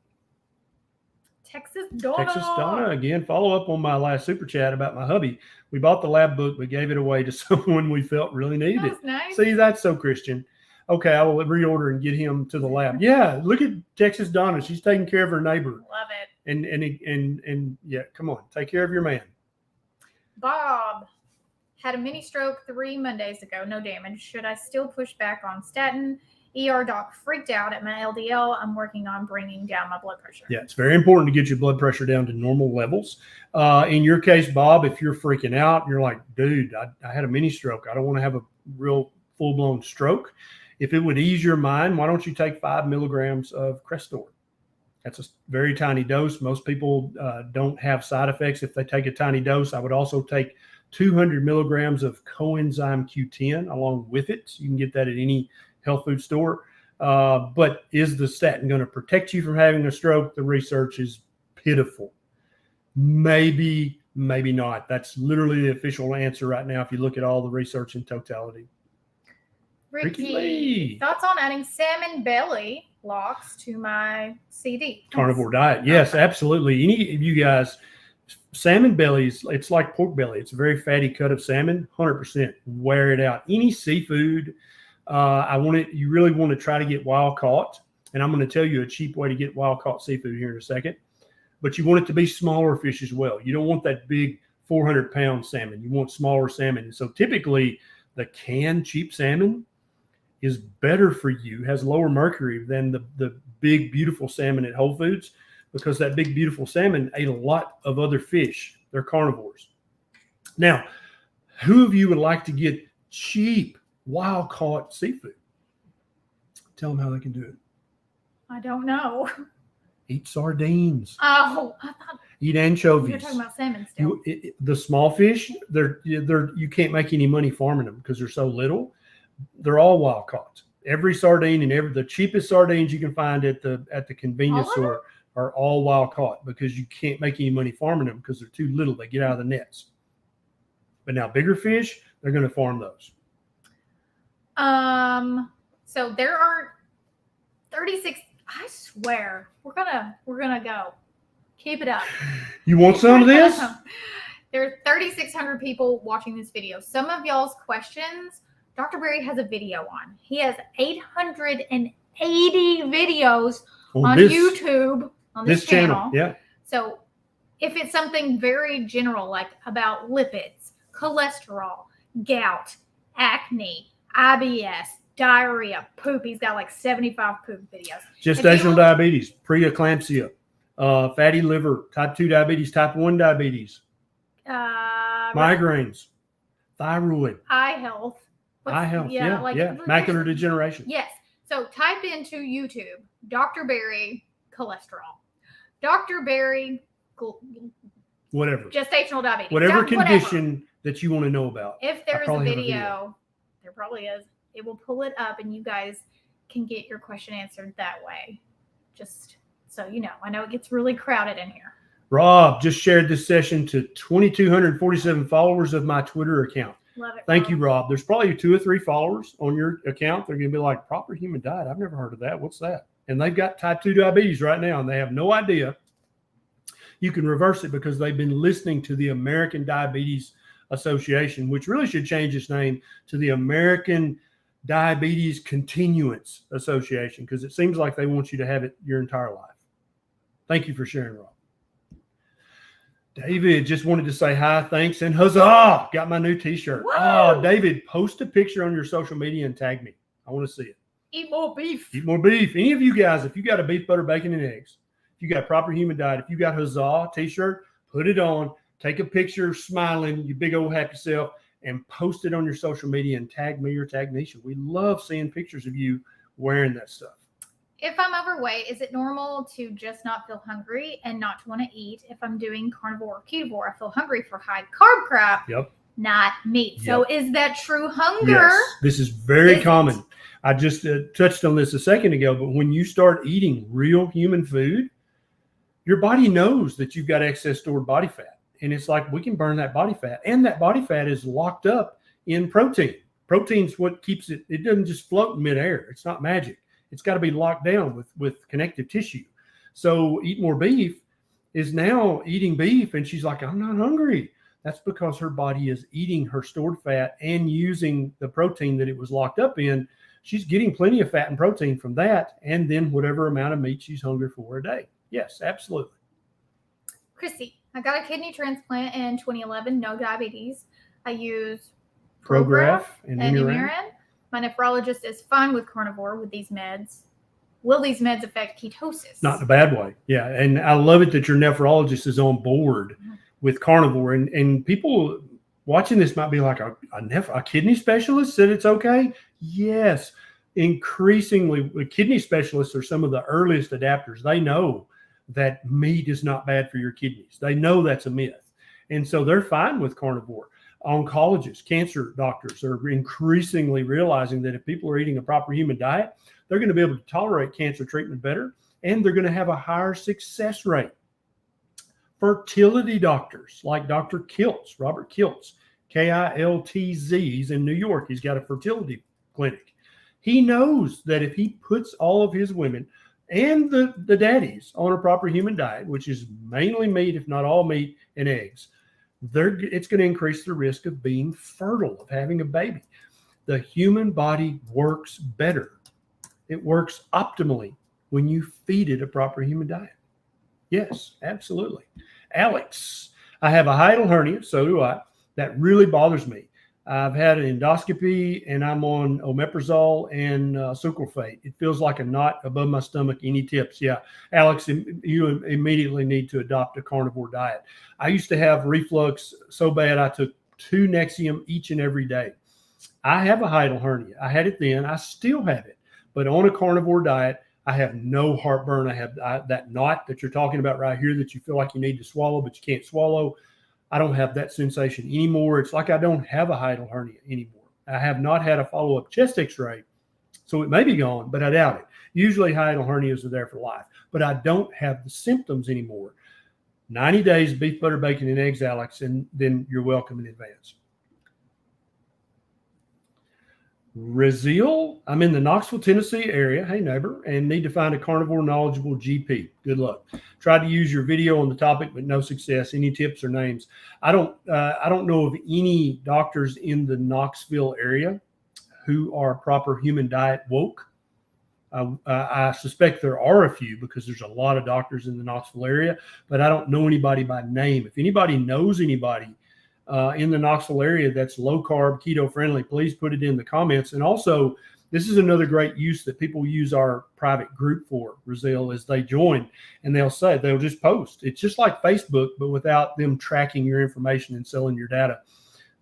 Texas Donna again. Follow up on my last super chat about my hubby. We bought the lab book. We gave it away to someone we felt really needed it. Nice. See, that's so Christian. Okay, I will reorder and get him to the lab. Yeah, look at Texas Donna. She's taking care of her neighbor. Love it. And yeah, come on, take care of your man. Bob had a mini stroke 3 Mondays ago. No damage. Should I still push back on statin? ER doc freaked out at my LDL. I'm working on bringing down my blood pressure. Yeah, it's very important to get your blood pressure down to normal levels. In your case, Bob, if you're freaking out, you're like, dude, I had a mini stroke. I don't want to have a real full-blown stroke. If it would ease your mind, why don't you take 5 milligrams of Crestor? That's a very tiny dose. Most people don't have side effects if they take a tiny dose. I would also take 200 milligrams of coenzyme Q10 along with it. You can get that at any health food store. But is the statin going to protect you from having a stroke? The research is pitiful. Maybe, maybe not. That's literally the official answer right now if you look at all the research in totality. Ricky Lee. Thoughts on adding salmon belly locks to my CD? Carnivore diet. Yes, absolutely. Any of you guys, salmon bellies, it's like pork belly. It's a very fatty cut of salmon, 100%. Wear it out. Any seafood, you really want to try to get wild caught. And I'm going to tell you a cheap way to get wild caught seafood here in a second. But you want it to be smaller fish as well. You don't want that big 400-pound salmon. You want smaller salmon. And so typically the canned cheap salmon is better for you, has lower mercury than the big, beautiful salmon at Whole Foods, because that big, beautiful salmon ate a lot of other fish. They're carnivores. Now, who of you would like to get cheap, wild-caught seafood? Tell them how they can do it. I don't know. Eat sardines. Oh, I thought eat anchovies. you're talking about salmon still. The small fish, you can't make any money farming them because they're so little. They're all wild caught. Every sardine and the cheapest sardines you can find at the convenience store are all wild caught, because you can't make any money farming them because they're too little. They get out of the nets. But now bigger fish, they're going to farm those. So there are 36. I swear we're gonna go. Keep it up. You want some of this? There are 3,600 people watching this video. Some of y'all's questions, Dr. Berry has a video on. He has 880 videos on YouTube on this channel. Yeah. So if it's something very general, like about lipids, cholesterol, gout, acne, IBS, diarrhea, poop, he's got like 75 poop videos. Gestational diabetes, preeclampsia, fatty liver, type 2 diabetes, type 1 diabetes, migraines, thyroid, eye health. Yeah. Macular degeneration. Yes. So type into YouTube, Dr. Berry cholesterol, Dr. Berry whatever, gestational diabetes, whatever condition that you want to know about. If there is a video, there probably is. It will pull it up and you guys can get your question answered that way. Just so you know. I know it gets really crowded in here. Rob just shared this session to 2,247 followers of my Twitter account. Love it. Thank you, Rob. There's probably 2 or 3 followers on your account. They're going to be like, proper human diet. I've never heard of that. What's that? And they've got type 2 diabetes right now, and they have no idea. You can reverse it because they've been listening to the American Diabetes Association, which really should change its name to the American Diabetes Continuance Association, because it seems like they want you to have it your entire life. Thank you for sharing, Rob. David just wanted to say hi, thanks, and huzzah! Got my new t-shirt. Woo! Oh, David, post a picture on your social media and tag me. I want to see it. Eat more beef. Eat more beef. Any of you guys, if you got a beef, butter, bacon, and eggs, If you got a proper human diet, if you got Huzzah t-shirt, put it on, take a picture smiling, you big old happy self, and post it on your social media and tag me or tag Neisha. We love seeing pictures of you wearing that stuff. If I'm overweight, is it normal to just not feel hungry and not to want to eat? If I'm doing carnivore or ketovore, I feel hungry for high carb crap, not meat. So is that true hunger? Yes, this is very common. I just touched on this a second ago, but when you start eating real human food, your body knows that you've got excess stored body fat. And it's like, we can burn that body fat. And that body fat is locked up in protein. Protein's what keeps it. It doesn't just float in midair. It's not magic. It's got to be locked down with connective tissue. So Eat More Beef is now eating beef, and she's like, I'm not hungry. That's because her body is eating her stored fat and using the protein that it was locked up in. She's getting plenty of fat and protein from that, and then whatever amount of meat she's hungry for a day. Yes, absolutely. Chrissy, I got a kidney transplant in 2011, no diabetes. I use Prograf and Imuran. My nephrologist is fine with carnivore with these meds. Will these meds affect ketosis? Not in a bad way. Yeah. And I love it that your nephrologist is on board with carnivore. And people watching this might be like, a kidney specialist said it's okay? Yes. Increasingly, kidney specialists are some of the earliest adapters. They know that meat is not bad for your kidneys. They know that's a myth. And so they're fine with carnivore. Oncologists, cancer doctors are increasingly realizing that if people are eating a proper human diet, they're going to be able to tolerate cancer treatment better, and they're going to have a higher success rate. Fertility doctors like Dr. Kiltz, Robert Kiltz, Kiltz, he's in New York. He's got a fertility clinic. He knows that if he puts all of his women and the daddies on a proper human diet, which is mainly meat, if not all meat and eggs, it's going to increase the risk of being fertile, of having a baby. The human body works better. It works optimally when you feed it a proper human diet. Yes, absolutely. Alex, I have a hiatal hernia, so do I. That really bothers me. I've had an endoscopy, and I'm on omeprazole and sucralfate. It feels like a knot above my stomach. Any tips? Yeah, Alex, you immediately need to adopt a carnivore diet. I used to have reflux so bad I took 2 Nexium each and every day. I have a hiatal hernia. I had it then. I still have it. But on a carnivore diet, I have no heartburn. I have that knot that you're talking about right here that you feel like you need to swallow, but you can't swallow. I don't have that sensation anymore. It's like I don't have a hiatal hernia anymore. I have not had a follow-up chest x-ray, so it may be gone, but I doubt it. Usually hiatal hernias are there for life, but I don't have the symptoms anymore. 90 days, beef, butter, bacon, and eggs, Alex, and then you're welcome in advance. Raziel, I'm in the Knoxville, Tennessee area. Hey, neighbor, and need to find a carnivore knowledgeable GP. Good luck. Tried to use your video on the topic, but no success. Any tips or names? I don't know of any doctors in the Knoxville area who are proper human diet woke. I suspect there are a few because there's a lot of doctors in the Knoxville area, but I don't know anybody by name. If anybody knows anybody in the Knoxville area that's low carb, keto friendly, please put it in the comments. And also, this is another great use that people use our private group for, Raziel, is they join and they'll just post. It's just like Facebook, but without them tracking your information and selling your data.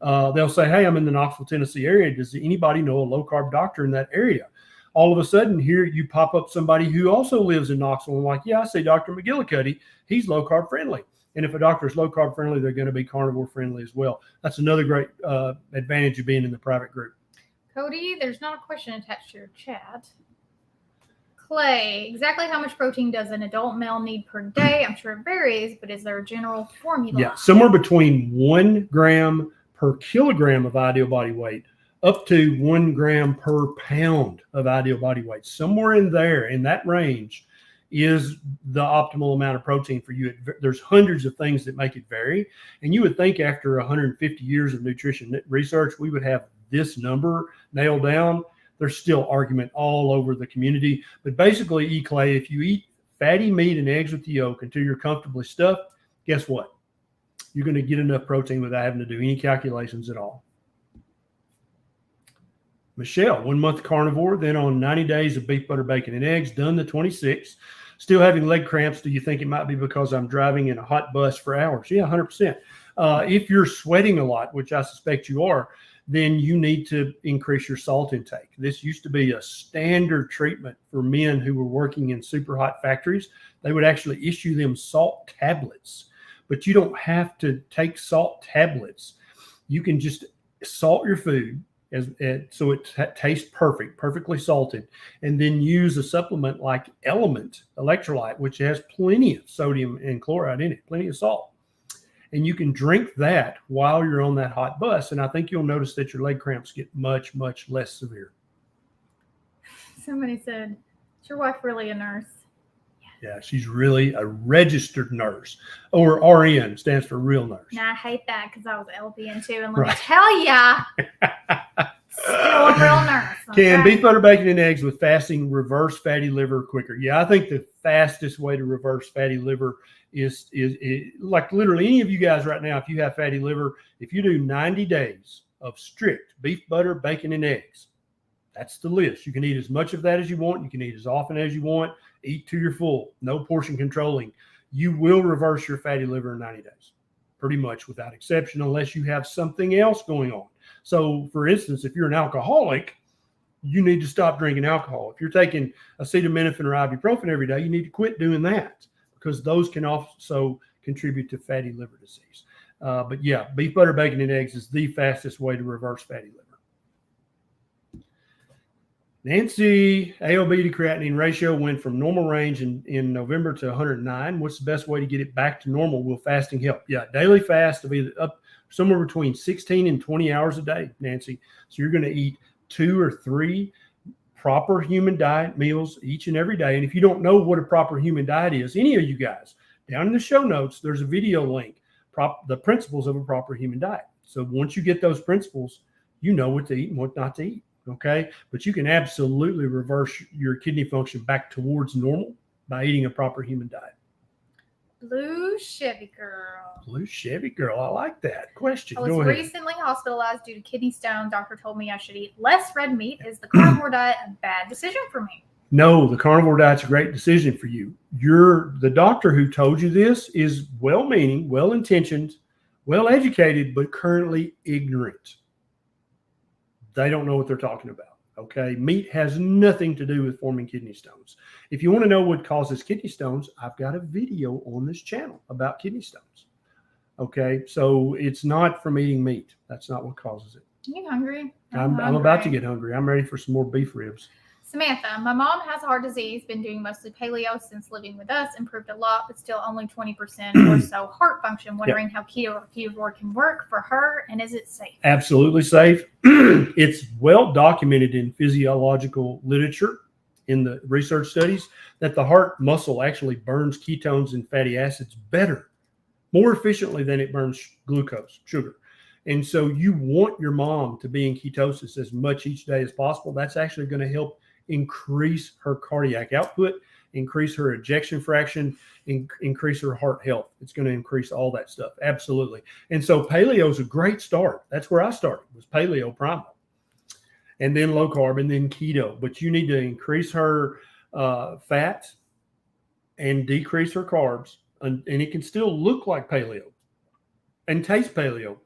They'll say, hey, I'm in the Knoxville, Tennessee area. Does anybody know a low carb doctor in that area? All of a sudden, here you pop up somebody who also lives in Knoxville and like, yeah, I see Dr. McGillicuddy. He's low carb friendly. And if a doctor is low carb friendly, they're going to be carnivore friendly as well. That's another great advantage of being in the private group. Cody, there's not a question attached to your chat. Clay, exactly how much protein does an adult male need per day? I'm sure it varies, but is there a general formula? Yeah, somewhere between 1 gram per kilogram of ideal body weight up to 1 gram per pound of ideal body weight. Somewhere in there, in that range, is the optimal amount of protein for you. There's hundreds of things that make it vary. And you would think after 150 years of nutrition research, we would have this number nailed down. There's still argument all over the community. But basically, E. Clay, if you eat fatty meat and eggs with the yolk until you're comfortably stuffed, guess what? You're going to get enough protein without having to do any calculations at all. Michelle, 1 month carnivore, then on 90 days of beef, butter, bacon, and eggs, done the 26th. Still having leg cramps. Do you think it might be because I'm driving in a hot bus for hours? Yeah, 100%. If you're sweating a lot, which I suspect you are, then you need to increase your salt intake. This used to be a standard treatment for men who were working in super hot factories. They would actually issue them salt tablets, but you don't have to take salt tablets. You can just salt your food so it tastes perfectly salted, and then use a supplement like LMNT, electrolyte, which has plenty of sodium and chloride in it, plenty of salt. And you can drink that while you're on that hot bus. And I think you'll notice that your leg cramps get much, much less severe. Somebody said, is your wife really a nurse? Yeah, she's really a registered nurse, or RN, stands for real nurse. Now, I hate that because I was LPN too. And let me tell ya, still a real nurse. Okay? Can beef, butter, bacon, and eggs with fasting reverse fatty liver quicker? Yeah, I think the fastest way to reverse fatty liver is like literally any of you guys right now, if you have fatty liver, if you do 90 days of strict beef, butter, bacon, and eggs, that's the list. You can eat as much of that as you want. You can eat as often as you want. Eat till you're full. No portion controlling. You will reverse your fatty liver in 90 days, pretty much without exception, unless you have something else going on. So, for instance, if you're an alcoholic, you need to stop drinking alcohol. If you're taking acetaminophen or ibuprofen every day, you need to quit doing that, because those can also contribute to fatty liver disease. But yeah, beef, butter, bacon, and eggs is the fastest way to reverse fatty liver. Nancy, AOB to creatinine ratio went from normal range in November to 109. What's the best way to get it back to normal? Will fasting help? Yeah, daily fast of either up somewhere between 16 and 20 hours a day, Nancy. So you're going to eat 2 or 3 proper human diet meals each and every day. And if you don't know what a proper human diet is, any of you guys, down in the show notes, there's a video link, the principles of a proper human diet. So once you get those principles, you know what to eat and what not to eat. Okay. But you can absolutely reverse your kidney function back towards normal by eating a proper human diet. Blue Chevy Girl. Blue Chevy Girl. I like that question. I was recently hospitalized due to kidney stone. Doctor told me I should eat less red meat. Is the carnivore diet a bad decision for me? No, the carnivore diet's a great decision for you. The doctor who told you this is well-meaning, well-intentioned, well-educated, but currently ignorant. They don't know what they're talking about. Okay. Meat has nothing to do with forming kidney stones. If you want to know what causes kidney stones, I've got a video on this channel about kidney stones. Okay. So it's not from eating meat. That's not what causes it. Are you hungry? I'm about to get hungry. I'm ready for some more beef ribs. Samantha, my mom has heart disease, been doing mostly paleo since living with us, improved a lot, but still only 20% or so heart function. Wondering how keto or Ketovore can work for her, and is it safe? Absolutely safe. It's well documented in physiological literature, in the research studies, that the heart muscle actually burns ketones and fatty acids better, more efficiently than it burns glucose, sugar. And so you want your mom to be in ketosis as much each day as possible. That's actually going to help increase her cardiac output, increase her ejection fraction, increase her heart health. It's going to increase all that stuff. Absolutely. And so paleo is a great start. That's where I started, was paleo primal, and then low carb, and then keto. But you need to increase her fat and decrease her carbs. And it can still look like paleo and taste paleo,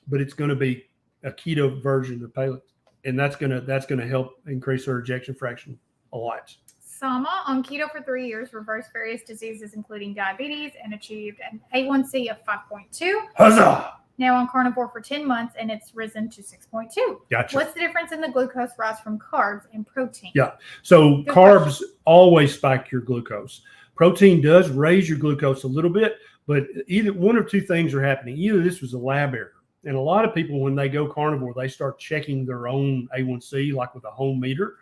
but it's going to be a keto version of paleo. And that's gonna help increase her ejection fraction a lot. Sama, on keto for 3 years, reversed various diseases, including diabetes, and achieved an A1C of 5.2. Huzzah! Now on carnivore for 10 months, and it's risen to 6.2. Gotcha. What's the difference in the glucose rise from carbs and protein? Yeah. So Good carbs question. always spike your glucose. Protein does raise your glucose a little bit, but either one of two things are happening. Either this was a lab error. And a lot of people, when they go carnivore, they start checking their own A1C, like with a home meter.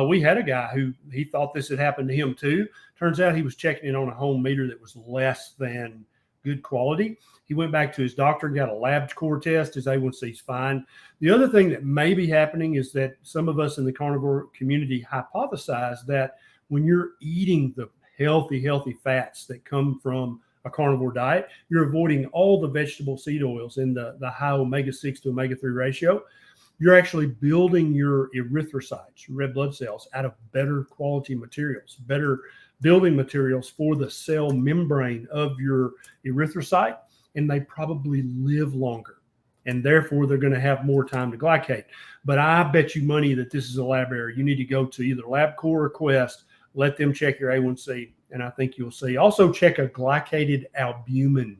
We had a guy who he thought this had happened to him too. Turns out he was checking it on a home meter that was less than good quality. He went back to his doctor and got a lab core test. His A1C is fine. The other thing that may be happening is that some of us in the carnivore community hypothesize that when you're eating the healthy fats that come from a carnivore diet, you're avoiding all the vegetable seed oils in the high omega-6 to omega-3 ratio. You're actually building your erythrocytes, your red blood cells, out of better quality materials, better building materials for the cell membrane of your erythrocyte, and they probably live longer. And therefore, they're going to have more time to glycate. But I bet you money that this is a lab error. You need to go to either LabCorp or Quest, let them check your A1C, and I think you'll see. Also, check a glycated albumin.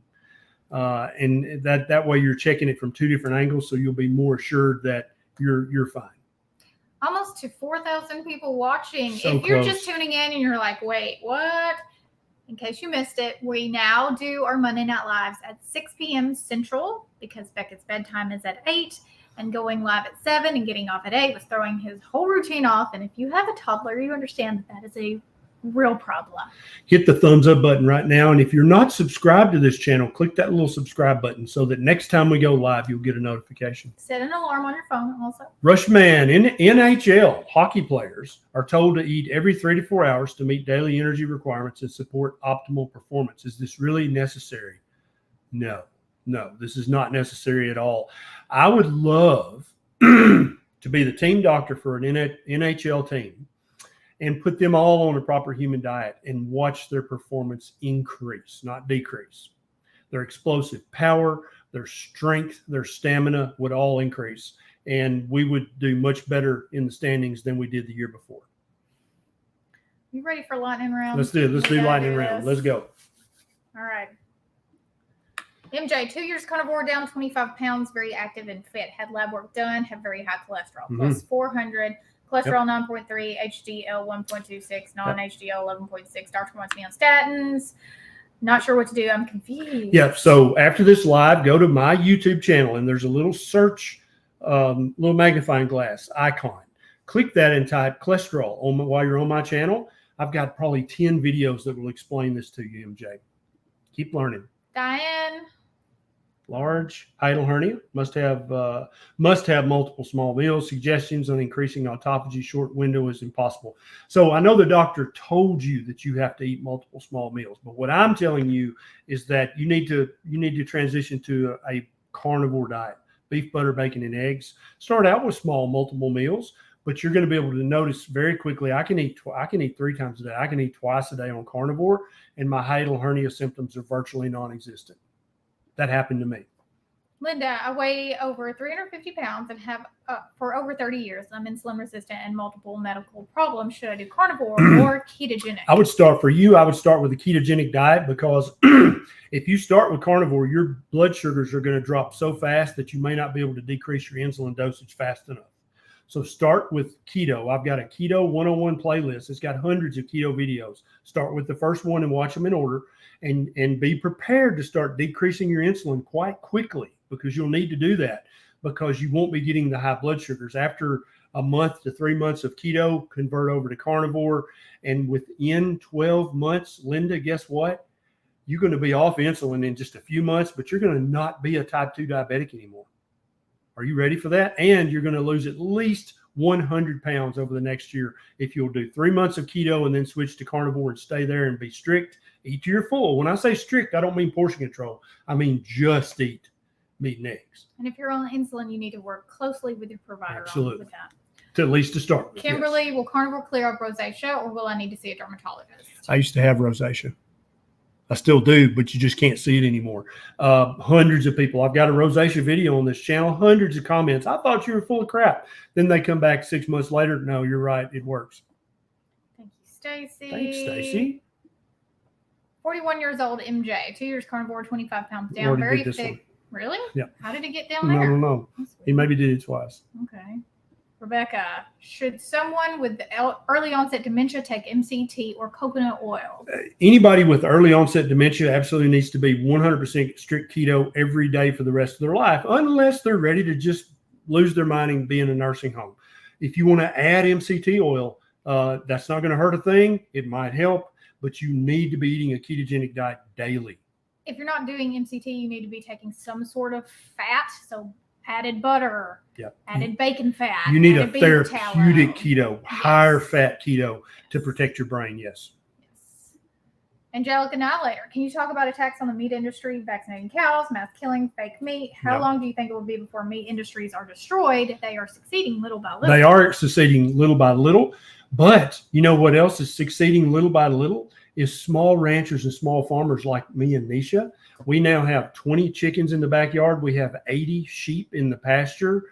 And that way you're checking it from two different angles, so you'll be more assured that you're fine. Almost to 4,000 people watching. So if you're close. just tuning in and you're like, wait, what? In case you missed it, we now do our Monday Night Lives at 6 p.m. Central because Beckett's bedtime is at 8, and going live at 7 and getting off at 8 was throwing his whole routine off. And if you have a toddler, you understand that is a real problem. Hit the thumbs up button right now. And if you're not subscribed to this channel, click that little subscribe button so that next time we go live, you'll get a notification. Set an alarm on your phone also. Rushman, in NHL, hockey players are told to eat every 3 to 4 hours to meet daily energy requirements and support optimal performance. Is this really necessary? No, this is not necessary at all. I would love to be the team doctor for an NHL team and put them all on a proper human diet and watch their performance increase, not decrease. Their explosive power, their strength, their stamina would all increase. And we would do much better in the standings than we did the year before. You ready for lightning round? Let's do it. Let's do lightning round. Let's go. All right. MJ, 2 years carnivore, down 25 pounds, very active and fit. Had lab work done, have very high cholesterol, plus 400. Cholesterol 9.3, HDL 1.26, non-HDL 11.6. Doctor wants me on statins. Not sure what to do. I'm confused. Yeah. So after this live, go to my YouTube channel, and there's a little search, little magnifying glass icon. Click that and type cholesterol while you're on my channel. I've got probably 10 videos that will explain this to you, MJ. Keep learning. Diane. Large hiatal hernia, must have multiple small meals. Suggestions on increasing autophagy short window is impossible. So I know the doctor told you that you have to eat multiple small meals, but what I'm telling you is that you need to transition to a carnivore diet: beef, butter, bacon, and eggs. Start out with small multiple meals, but you're going to be able to notice very quickly. I can eat 3 times a day. I can eat twice a day on carnivore, and my hiatal hernia symptoms are virtually non-existent. That happened to me. Linda, I weigh over 350 pounds and have for over 30 years. I'm insulin resistant and multiple medical problems. Should I do carnivore or ketogenic? I would start with the ketogenic diet, because if you start with carnivore, your blood sugars are going to drop so fast that you may not be able to decrease your insulin dosage fast enough. So start with keto. I've got a keto 101 playlist. It's got hundreds of keto videos. Start with the first one and watch them in order, and be prepared to start decreasing your insulin quite quickly, because you'll need to do that, because you won't be getting the high blood sugars. After a month to 3 months of keto, convert over to carnivore. And within 12 months, Linda, guess what? You're going to be off insulin in just a few months, but you're going to not be a type 2 diabetic anymore. Are you ready for that? And you're going to lose at least 100 pounds over the next year if you'll do 3 months of keto and then switch to carnivore and stay there and be strict. Eat to your full. When I say strict, I don't mean portion control. I mean just eat meat and eggs. And if you're on insulin, you need to work closely with your provider. Absolutely. With that. At least to start with. Kimberly, yes. Will carnivore clear up rosacea, or will I need to see a dermatologist? I used to have rosacea. I still do, but you just can't see it anymore. Hundreds of people. I've got a rosacea video on this channel, hundreds of comments. I thought you were full of crap. Then they come back 6 months later. No, you're right. It works. Thank you, Stacy. Thanks, Stacy. 41 years old, MJ. 2 years carnivore, 25 pounds down. Very thick. Really? Yeah. How did it get down there? No. He maybe did it twice. Okay. Rebecca, should someone with early onset dementia take MCT or coconut oil? Anybody with early onset dementia absolutely needs to be 100% strict keto every day for the rest of their life, unless they're ready to just lose their mind and be in a nursing home. If you want to add MCT oil, that's not going to hurt a thing. It might help, but you need to be eating a ketogenic diet daily. If you're not doing MCT, you need to be taking some sort of fat, so added butter, added bacon fat. You need a therapeutic keto, higher fat keto to protect your brain. Yes. Angelic Annihilator, can you talk about attacks on the meat industry, vaccinating cows, mass killing, fake meat? How long do you think it will be before meat industries are destroyed? They are succeeding little by little. They are succeeding little by little. But you know what else is succeeding little by little is small ranchers and small farmers like me and Neisha. We now have 20 chickens in the backyard. We have 80 sheep in the pasture.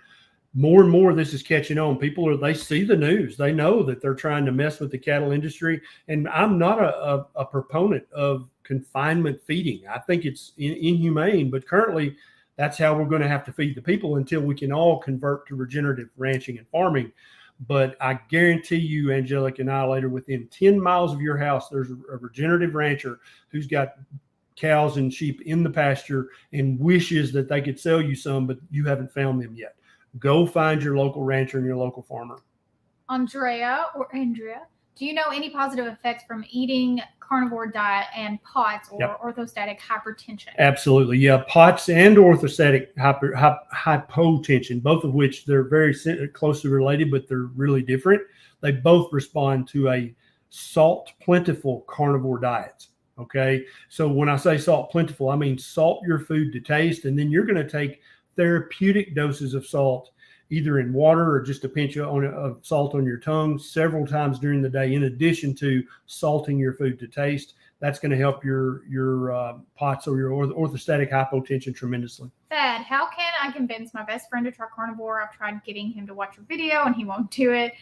More and more, this is catching on. They see the news. They know that they're trying to mess with the cattle industry. And I'm not a proponent of confinement feeding. I think it's inhumane, but currently that's how we're going to have to feed the people until we can all convert to regenerative ranching and farming. But I guarantee you, Angelic Annihilator, within 10 miles of your house, there's a regenerative rancher who's got cows and sheep in the pasture and wishes that they could sell you some, but you haven't found them yet. Go find your local rancher and your local farmer. Andrea, do you know any positive effects from eating carnivore diet and POTS or orthostatic hypertension? Absolutely. Yeah. POTS and orthostatic hypotension, both of which they're very closely related, but they're really different. They both respond to a salt plentiful carnivore diet. Okay. So when I say salt plentiful, I mean salt your food to taste, and then you're going to take therapeutic doses of salt, either in water or just a pinch of salt on your tongue several times during the day, in addition to salting your food to taste. That's going to help your POTS or your orthostatic hypotension tremendously. Thad, how can I convince my best friend to try carnivore? I've tried getting him to watch a video and he won't do it.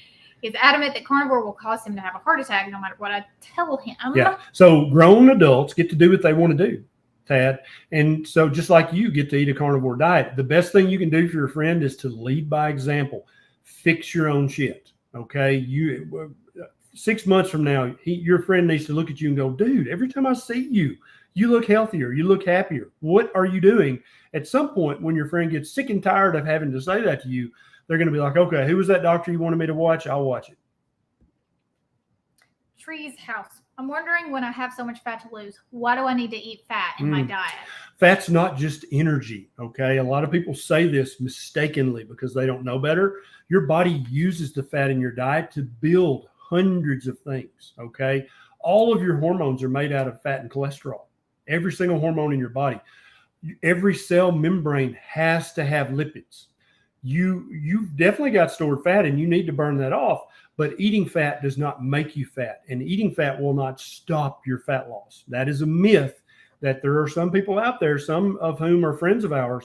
He's adamant that carnivore will cause him to have a heart attack no matter what I tell him. Yeah. So grown adults get to do what they want to do, Tad. And so just like you get to eat a carnivore diet, the best thing you can do for your friend is to lead by example. Fix your own shit. Okay. 6 months from now, your friend needs to look at you and go, dude, every time I see you, you look healthier. You look happier. What are you doing? At some point, when your friend gets sick and tired of having to say that to you, they're going to be like, okay, who was that doctor you wanted me to watch? I'll watch it. Tree's house. I'm wondering, when I have so much fat to lose, why do I need to eat fat in my diet? Fat's not just energy, okay? A lot of people say this mistakenly because they don't know better. Your body uses the fat in your diet to build hundreds of things, okay? All of your hormones are made out of fat and cholesterol. Every single hormone in your body. Every cell membrane has to have lipids. You've definitely got stored fat and you need to burn that off. But eating fat does not make you fat, and eating fat will not stop your fat loss. That is a myth that there are some people out there, some of whom are friends of ours.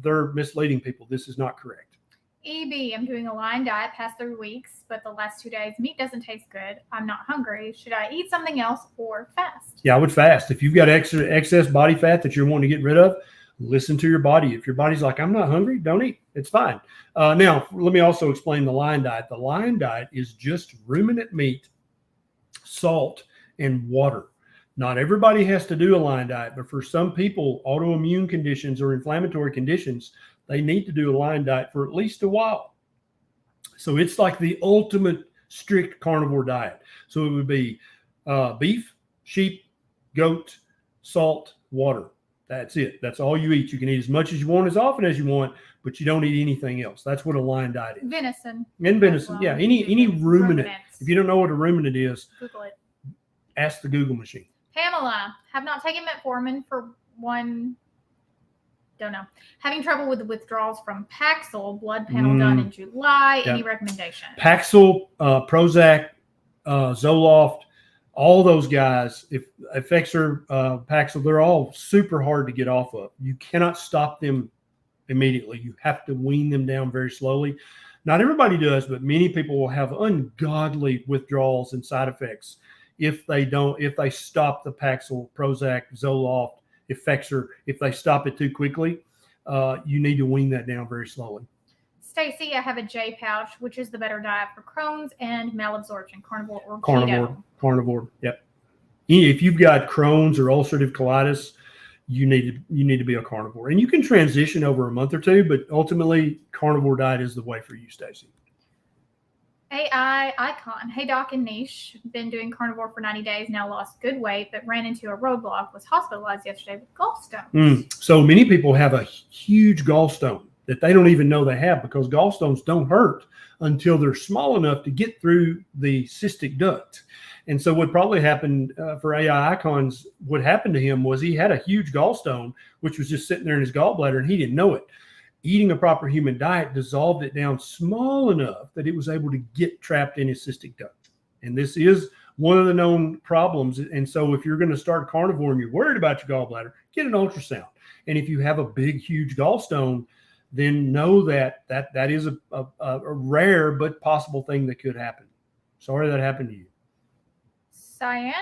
They're misleading people. This is not correct. EB, I'm doing a line diet past 3 weeks, but the last 2 days, meat doesn't taste good. I'm not hungry. Should I eat something else or fast? Yeah, I would fast. If you've got excess body fat that you're wanting to get rid of, listen to your body. If your body's like, I'm not hungry, don't eat. It's fine. Now, let me also explain the line diet. The line diet is just ruminant meat, salt, and water. Not everybody has to do a line diet, but for some people, autoimmune conditions or inflammatory conditions, they need to do a line diet for at least a while. So it's like the ultimate strict carnivore diet. So it would be beef, sheep, goat, salt, water. That's it. That's all you eat. You can eat as much as you want, as often as you want, but you don't eat anything else. That's what a line diet is. Venison. And venison. Yeah. Any ruminant. If you don't know what a ruminant is, Google it. Ask the Google machine. Pamela, have not taken metformin for don't know. Having trouble with the withdrawals from Paxil, blood panel done in July. Yeah. Any recommendation? Paxil, Prozac, Zoloft, all those guys, if Effexor, Paxil, they're all super hard to get off of. You cannot stop them immediately. You have to wean them down very slowly. Not everybody does, but many people will have ungodly withdrawals and side effects if they stop the Paxil, Prozac, Zoloft, Effexor. If they stop it too quickly, you need to wean that down very slowly. Stacy, I have a J pouch. Which is the better diet for Crohn's and malabsorption, carnivore or Keto? Carnivore. Yep. If you've got Crohn's or ulcerative colitis, you need to be a carnivore, and you can transition over a month or two, but ultimately, carnivore diet is the way for you, Stacy. AI Icon. Hey, Doc and Niche. Been doing carnivore for 90 days. Now lost good weight, but ran into a roadblock. Was hospitalized yesterday with gallstone. So many people have a huge gallstone. that they don't even know they have, because gallstones don't hurt until they're small enough to get through the cystic duct. And so what probably happened for AI Icons, what happened to him was he had a huge gallstone, which was just sitting there in his gallbladder, and he didn't know it. Eating a proper human diet dissolved it down small enough that it was able to get trapped in his cystic duct. And this is one of the known problems. And so if you're going to start carnivore and you're worried about your gallbladder, get an ultrasound. And if you have a big, huge gallstone, then know that is a rare but possible thing that could happen. Sorry that happened to you. Cyan,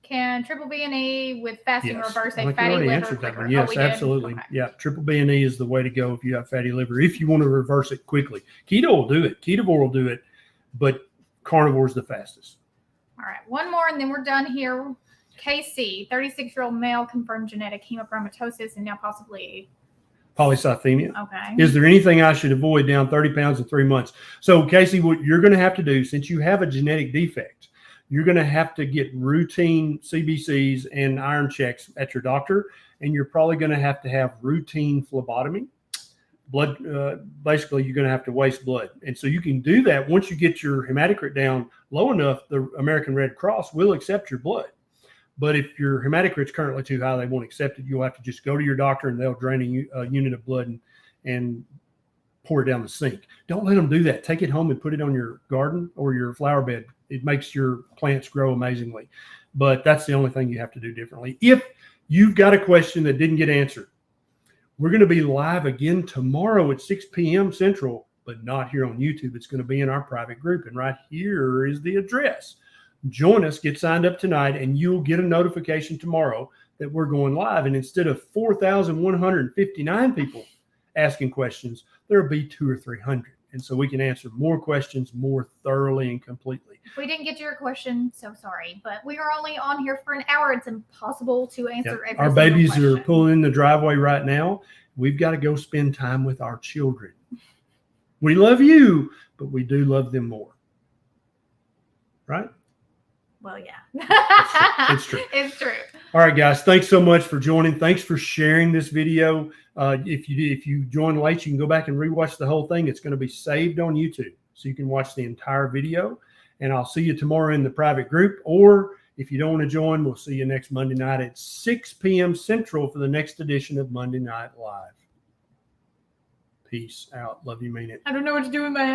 can triple B&E with fasting reverse a I fatty liver? answered that one. Yes, absolutely. Okay. Yeah, triple B&E is the way to go if you have fatty liver, if you want to reverse it quickly. Keto will do it. Ketovore will do it, but carnivore is the fastest. All right, one more and then we're done here. KC, 36-year-old male, confirmed genetic hemochromatosis and now possibly polycythemia. Okay. Is there anything I should avoid down 30 pounds in 3 months? So, Casey, what you're going to have to do, since you have a genetic defect, you're going to have to get routine CBCs and iron checks at your doctor, and you're probably going to have routine phlebotomy. Blood, basically, you're going to have to waste blood. And so you can do that once you get your hematocrit down low enough, the American Red Cross will accept your blood. But if your hematocrit's currently too high, they won't accept it. You'll have to just go to your doctor and they'll drain a unit of blood and pour it down the sink. Don't let them do that. Take it home and put it on your garden or your flower bed. It makes your plants grow amazingly. But that's the only thing you have to do differently. If you've got a question that didn't get answered, we're going to be live again tomorrow at 6 p.m. Central, but not here on YouTube. It's going to be in our private group. And right here is the address. Join us, get signed up tonight, and you'll get a notification tomorrow that we're going live. And instead of 4,159 people asking questions, there'll be 200 or 300. And so we can answer more questions more thoroughly and completely. If we didn't get to your question, so sorry, but we are only on here for an hour. It's impossible to answer every Our single babies question. are pulling in the driveway right now. We've got to go spend time with our children. We love you, but we do love them more. Right? Well, yeah. It's true. It's true. All right, guys. Thanks so much for joining. Thanks for sharing this video. If you join late, you can go back and rewatch the whole thing. It's going to be saved on YouTube, so you can watch the entire video. And I'll see you tomorrow in the private group. Or if you don't want to join, we'll see you next Monday night at 6 p.m. Central for the next edition of Monday Night Live. Peace out. Love you, mean it. I don't know what to do with my